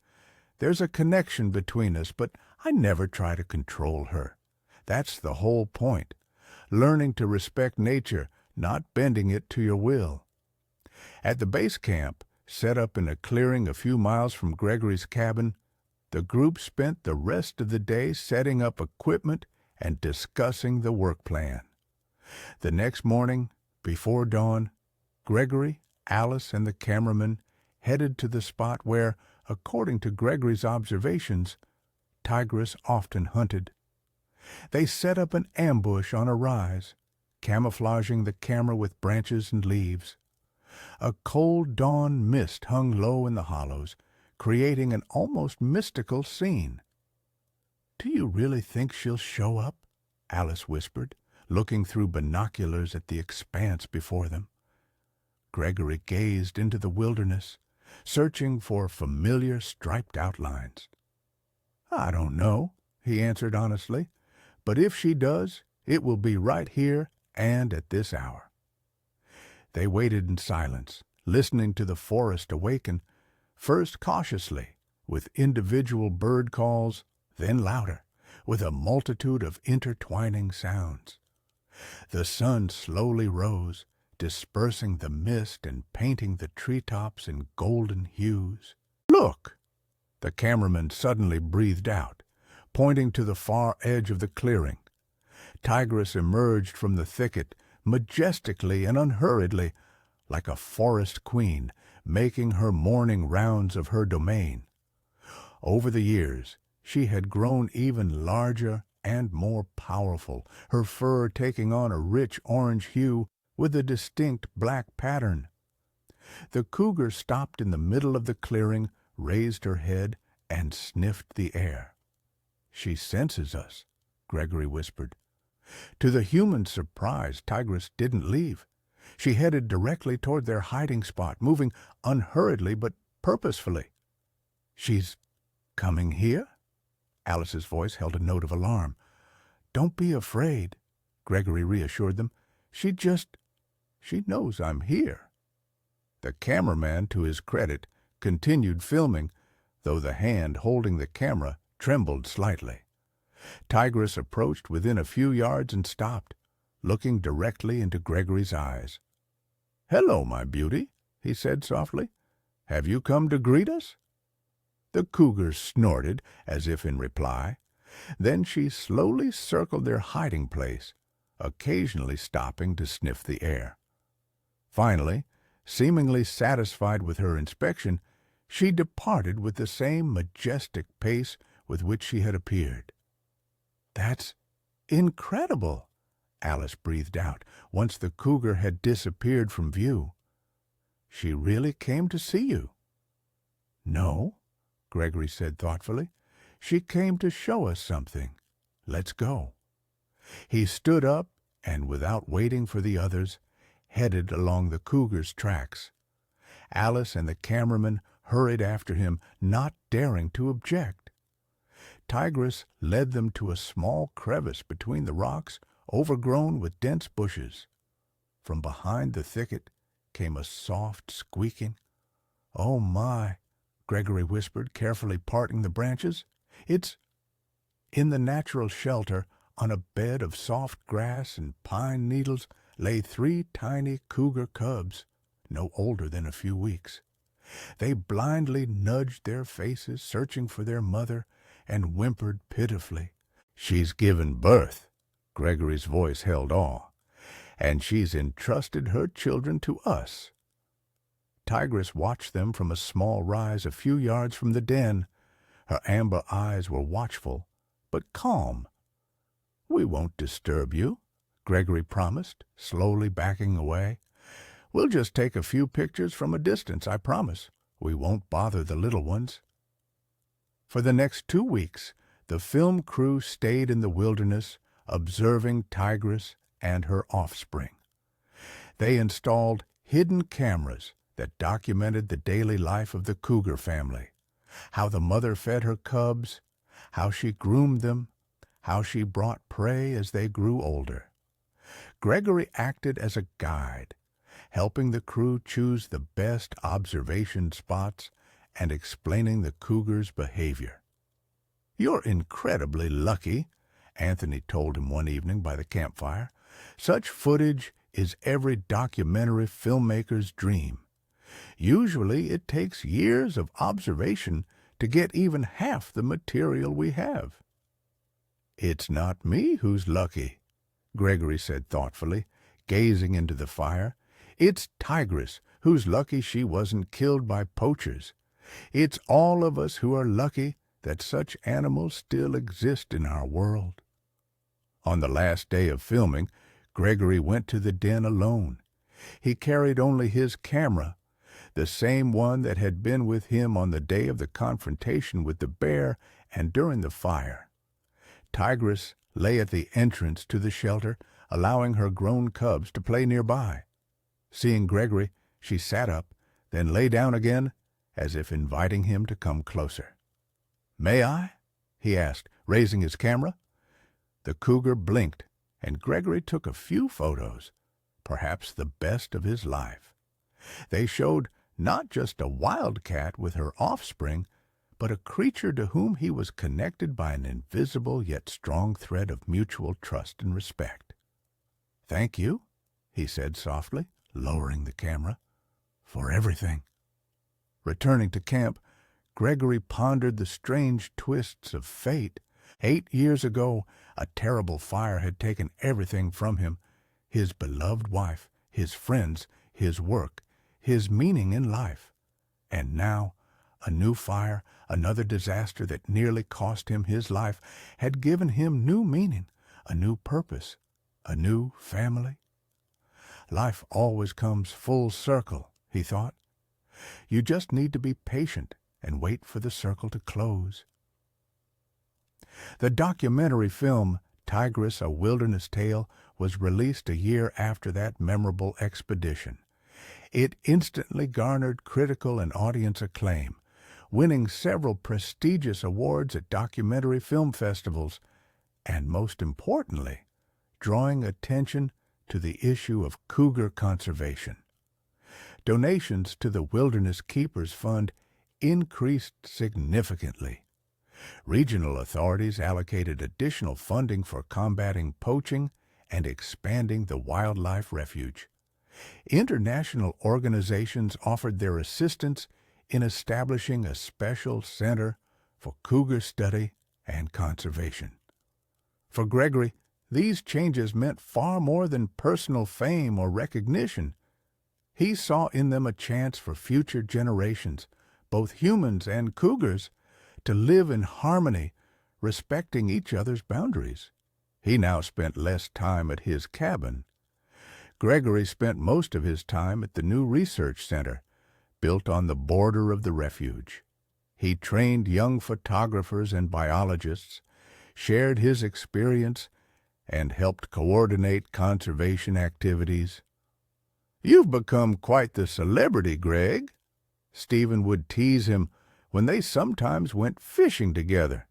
There's a connection between us, but I never try to control her. That's the whole point. Learning to respect nature, not bending it to your will." At the base camp, set up in a clearing a few miles from Gregory's cabin, the group spent the rest of the day setting up equipment and discussing the work plan. The next morning, before dawn, Gregory, Alice, and the cameraman headed to the spot where, according to Gregory's observations, Tigress often hunted. They set up an ambush on a rise, camouflaging the camera with branches and leaves. A cold dawn mist hung low in the hollows, creating an almost mystical scene. "Do you really think she'll show up?" Alice whispered, looking through binoculars at the expanse before them. Gregory gazed into the wilderness, searching for familiar striped outlines. "I don't know," he answered honestly, "but if she does, it will be right here and at this hour." They waited in silence, listening to the forest awaken, first cautiously, with individual bird calls, then louder, with a multitude of intertwining sounds. The sun slowly rose, dispersing the mist and painting the treetops in golden hues. "Look!" the cameraman suddenly breathed out, pointing to the far edge of the clearing. Tigress emerged from the thicket, majestically and unhurriedly, like a forest queen, making her morning rounds of her domain. Over the years, she had grown even larger and more powerful, her fur taking on a rich orange hue with a distinct black pattern. The cougar stopped in the middle of the clearing, raised her head, and sniffed the air. "She senses us," Gregory whispered. To the human's surprise, Tigress didn't leave. She headed directly toward their hiding spot, moving unhurriedly but purposefully. "She's coming here?" Alice's voice held a note of alarm. "Don't be afraid," Gregory reassured them. She knows I'm here." The cameraman, to his credit, continued filming, though the hand holding the camera trembled slightly. Tigress approached within a few yards and stopped, looking directly into Gregory's eyes. "Hello, my beauty," he said softly. "Have you come to greet us?" The cougar snorted, as if in reply. Then she slowly circled their hiding place, occasionally stopping to sniff the air. Finally, seemingly satisfied with her inspection, she departed with the same majestic pace with which she had appeared. "That's incredible," Alice breathed out, once the cougar had disappeared from view. "She really came to see you?" "No," Gregory said thoughtfully. "She came to show us something. Let's go." He stood up and, without waiting for the others, headed along the cougar's tracks. Alice and the cameraman hurried after him, not daring to object. Tigress led them to a small crevice between the rocks, overgrown with dense bushes. From behind the thicket came a soft squeaking. "Oh, my," Gregory whispered, carefully parting the branches. "It's—" In the natural shelter, on a bed of soft grass and pine needles, lay 3 tiny cougar cubs, no older than a few weeks. They blindly nudged their faces, searching for their mother, and whimpered pitifully. "She's given birth," Gregory's voice held awe, "and she's entrusted her children to us." Tigress watched them from a small rise a few yards from the den. Her amber eyes were watchful, but calm. "We won't disturb you," Gregory promised, slowly backing away. "We'll just take a few pictures from a distance, I promise. We won't bother the little ones." For the next 2 weeks, the film crew stayed in the wilderness, observing Tigress and her offspring. They installed hidden cameras that documented the daily life of the cougar family, how the mother fed her cubs, how she groomed them, how she brought prey as they grew older. Gregory acted as a guide, helping the crew choose the best observation spots and explaining the cougar's behavior. "You're incredibly lucky," Anthony told him one evening by the campfire. "Such footage is every documentary filmmaker's dream. Usually it takes years of observation to get even half the material we have." "It's not me who's lucky," Gregory said thoughtfully, gazing into the fire. "It's Tigress who's lucky she wasn't killed by poachers. It's all of us who are lucky that such animals still exist in our world." On the last day of filming, Gregory went to the den alone. He carried only his camera, the same one that had been with him on the day of the confrontation with the bear and during the fire. Tigress lay at the entrance to the shelter, allowing her grown cubs to play nearby. Seeing Gregory, she sat up, then lay down again, as if inviting him to come closer. "May I?" he asked, raising his camera. The cougar blinked, and Gregory took a few photos, perhaps the best of his life. They showed not just a wildcat with her offspring, but a creature to whom he was connected by an invisible yet strong thread of mutual trust and respect. "Thank you," he said softly, lowering the camera, "for everything." Returning to camp, Gregory pondered the strange twists of fate. 8 years ago, a terrible fire had taken everything from him: his beloved wife, his friends, his work, his meaning in life. And now, a new fire, another disaster that nearly cost him his life, had given him new meaning, a new purpose, a new family. Life always comes full circle, he thought. You just need to be patient and wait for the circle to close. The documentary film Tigress, A Wilderness Tale was released a year after that memorable expedition. It instantly garnered critical and audience acclaim, winning several prestigious awards at documentary film festivals, and most importantly, drawing attention to the issue of cougar conservation. Donations to the Wilderness Keepers Fund increased significantly. Regional authorities allocated additional funding for combating poaching and expanding the wildlife refuge. International organizations offered their assistance in establishing a special center for cougar study and conservation. For Gregory, these changes meant far more than personal fame or recognition. He saw in them a chance for future generations, both humans and cougars, to live in harmony, respecting each other's boundaries. He now spent less time at his cabin. Gregory spent most of his time at the new research center, built on the border of the refuge. He trained young photographers and biologists, shared his experience, and helped coordinate conservation activities. "You've become quite the celebrity, Greg," Stephen would tease him when they sometimes went fishing together.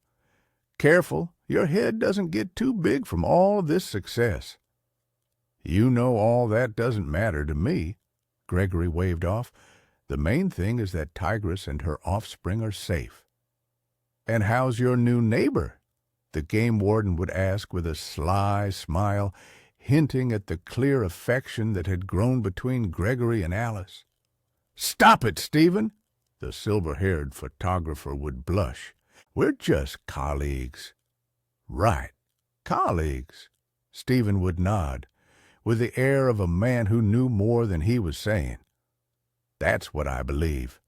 "Careful, your head doesn't get too big from all of this success." "You know all that doesn't matter to me," Gregory waved off. "The main thing is that Tigress and her offspring are safe." "And how's your new neighbor?" the game warden would ask with a sly smile, hinting at the clear affection that had grown between Gregory and Alice. "Stop it, Stephen!" the silver-haired photographer would blush. "We're just colleagues." "Right, colleagues," Stephen would nod, with the air of a man who knew more than he was saying. "That's what I believe."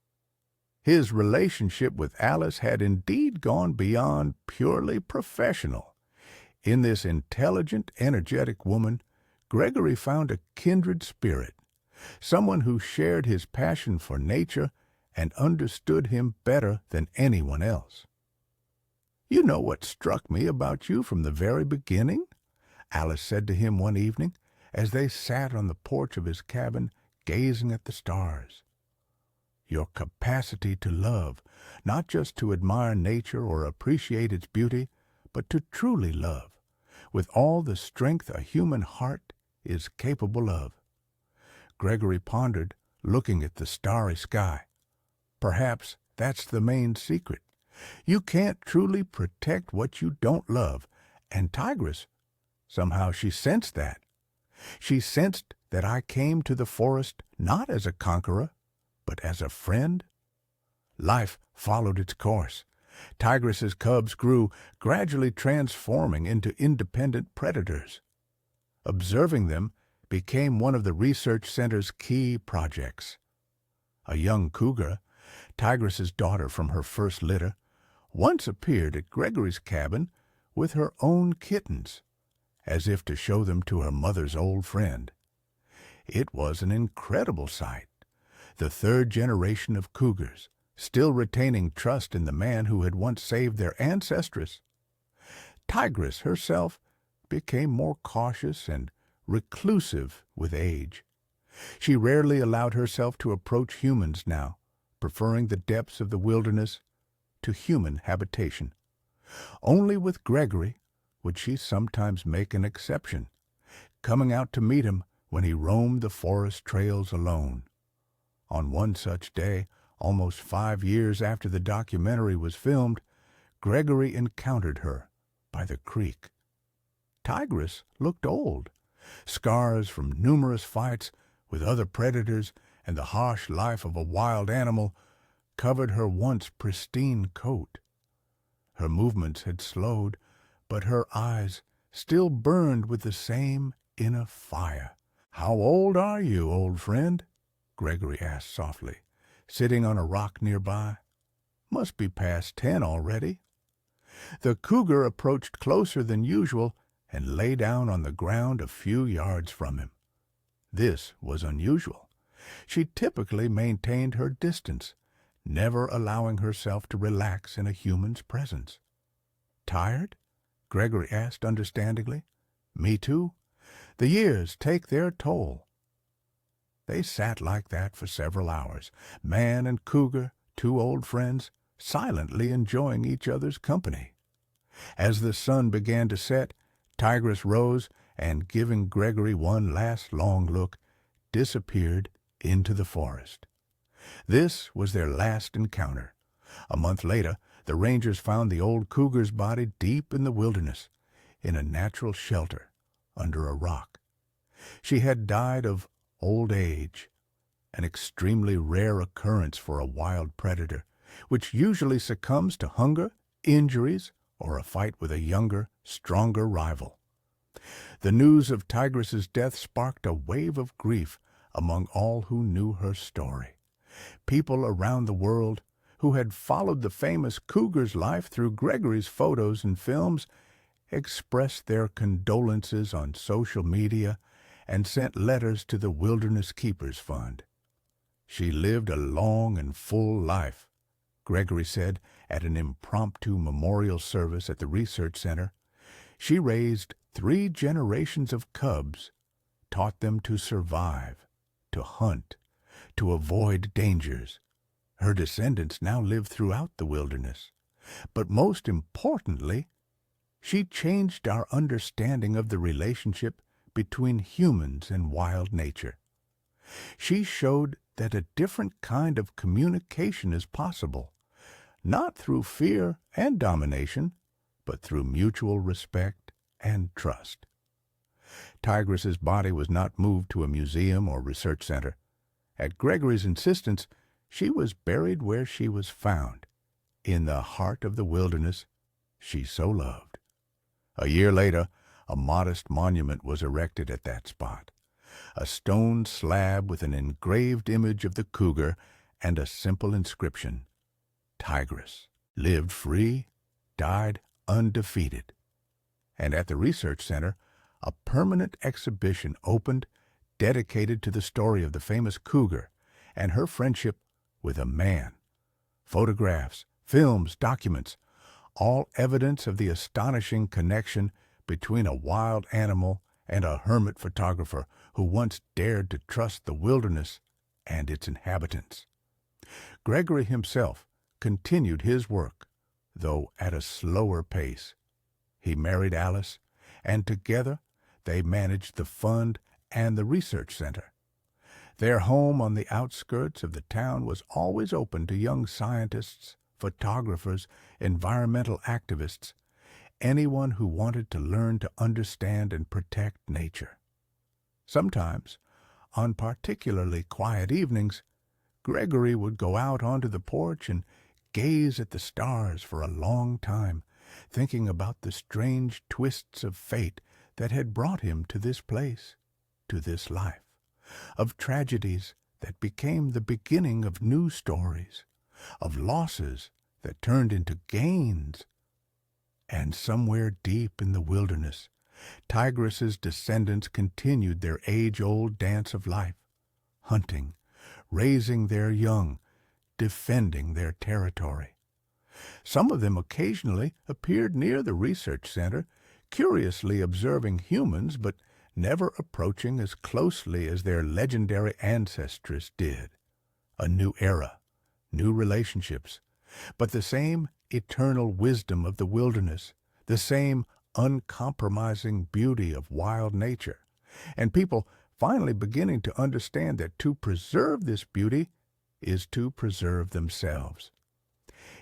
His relationship with Alice had indeed gone beyond purely professional. In this intelligent, energetic woman, Gregory found a kindred spirit, someone who shared his passion for nature and understood him better than anyone else. "You know what struck me about you from the very beginning?" Alice said to him one evening, as they sat on the porch of his cabin, gazing at the stars. Your capacity to love, not just to admire nature or appreciate its beauty, but to truly love, with all the strength a human heart is capable of. Gregory pondered, looking at the starry sky. Perhaps that's the main secret. You can't truly protect what you don't love, and Tigress, somehow she sensed that. She sensed that I came to the forest not as a conqueror, but as a friend. Life followed its course. Tigress's cubs grew, gradually transforming into independent predators. Observing them became one of the research center's key projects. A young cougar, Tigress's daughter from her first litter, once appeared at Gregory's cabin with her own kittens, as if to show them to her mother's old friend. It was an incredible sight. The third generation of cougars, still retaining trust in the man who had once saved their ancestress. Tigress herself became more cautious and reclusive with age. She rarely allowed herself to approach humans now, preferring the depths of the wilderness to human habitation. Only with Gregory would she sometimes make an exception, coming out to meet him when he roamed the forest trails alone. On one such day, almost 5 years after the documentary was filmed, Gregory encountered her by the creek. Tigress looked old. Scars from numerous fights with other predators and the harsh life of a wild animal covered her once pristine coat. Her movements had slowed, but her eyes still burned with the same inner fire. "How old are you, old friend?" Gregory asked softly, sitting on a rock nearby. "Must be past 10 already." The cougar approached closer than usual and lay down on the ground a few yards from him. This was unusual. She typically maintained her distance, never allowing herself to relax in a human's presence. "Tired?" Gregory asked understandingly. "Me too. The years take their toll." They sat like that for several hours, man and cougar, 2 old friends, silently enjoying each other's company. As the sun began to set, Tigress rose and, giving Gregory one last long look, disappeared into the forest. This was their last encounter. A month later, the rangers found the old cougar's body deep in the wilderness, in a natural shelter under a rock. She had died of old age, an extremely rare occurrence for a wild predator, which usually succumbs to hunger, injuries, or a fight with a younger, stronger rival. The news of Tigress's death sparked a wave of grief among all who knew her story. People around the world who had followed the famous cougar's life through Gregory's photos and films expressed their condolences on social media and sent letters to the Wilderness Keepers Fund. "She lived a long and full life," Gregory said at an impromptu memorial service at the research center. "She raised 3 generations of cubs, taught them to survive, to hunt, to avoid dangers. Her descendants now live throughout the wilderness. But most importantly, she changed our understanding of the relationship between humans and wild nature. She showed that a different kind of communication is possible, not through fear and domination, but through mutual respect and trust." Tigress's body was not moved to a museum or research center. At Gregory's insistence, she was buried where she was found, in the heart of the wilderness she so loved. A year later, a modest monument was erected at that spot, a stone slab with an engraved image of the cougar and a simple inscription: "Tigress lived free, died undefeated." And at the research center, a permanent exhibition opened dedicated to the story of the famous cougar and her friendship with a man. Photographs, films, documents, all evidence of the astonishing connection between a wild animal and a hermit photographer who once dared to trust the wilderness and its inhabitants. Gregory himself continued his work, though at a slower pace. He married Alice, and together they managed the fund and the research center. Their home on the outskirts of the town was always open to young scientists, photographers, environmental activists, anyone who wanted to learn to understand and protect nature. Sometimes, on particularly quiet evenings, Gregory would go out onto the porch and gaze at the stars for a long time, thinking about the strange twists of fate that had brought him to this place, to this life, of tragedies that became the beginning of new stories, of losses that turned into gains. And somewhere deep in the wilderness, Tigress's descendants continued their age-old dance of life, hunting, raising their young, defending their territory. Some of them occasionally appeared near the research center, curiously observing humans but never approaching as closely as their legendary ancestress did. A new era, new relationships, but the same eternal wisdom of the wilderness, the same uncompromising beauty of wild nature, and people finally beginning to understand that to preserve this beauty is to preserve themselves.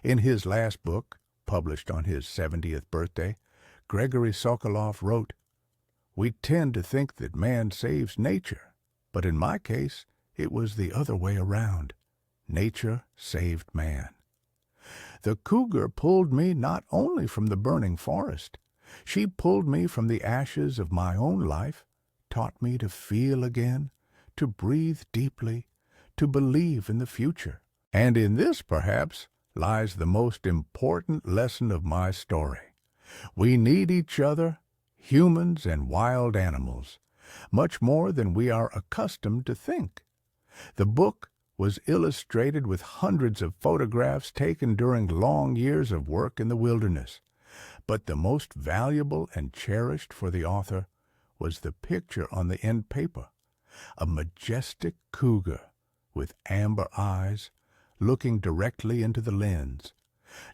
In his last book, published on his 70th birthday, Gregory Sokolov wrote, "We tend to think that man saves nature, but in my case, it was the other way around. Nature saved man. The cougar pulled me not only from the burning forest, she pulled me from the ashes of my own life, taught me to feel again, to breathe deeply, to believe in the future. And in this, perhaps, lies the most important lesson of my story. We need each other, humans and wild animals, much more than we are accustomed to think." The book was illustrated with hundreds of photographs taken during long years of work in the wilderness, but the most valuable and cherished for the author was the picture on the end paper, a majestic cougar with amber eyes looking directly into the lens,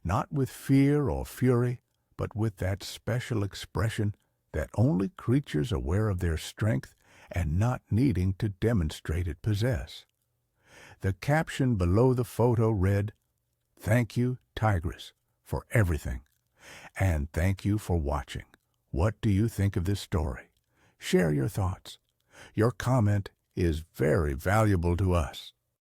not with fear or fury, but with that special expression that only creatures aware of their strength and not needing to demonstrate it possess. The caption below the photo read, "Thank you, Tigress, for everything. And thank you for watching. What do you think of this story? Share your thoughts. Your comment is very valuable to us."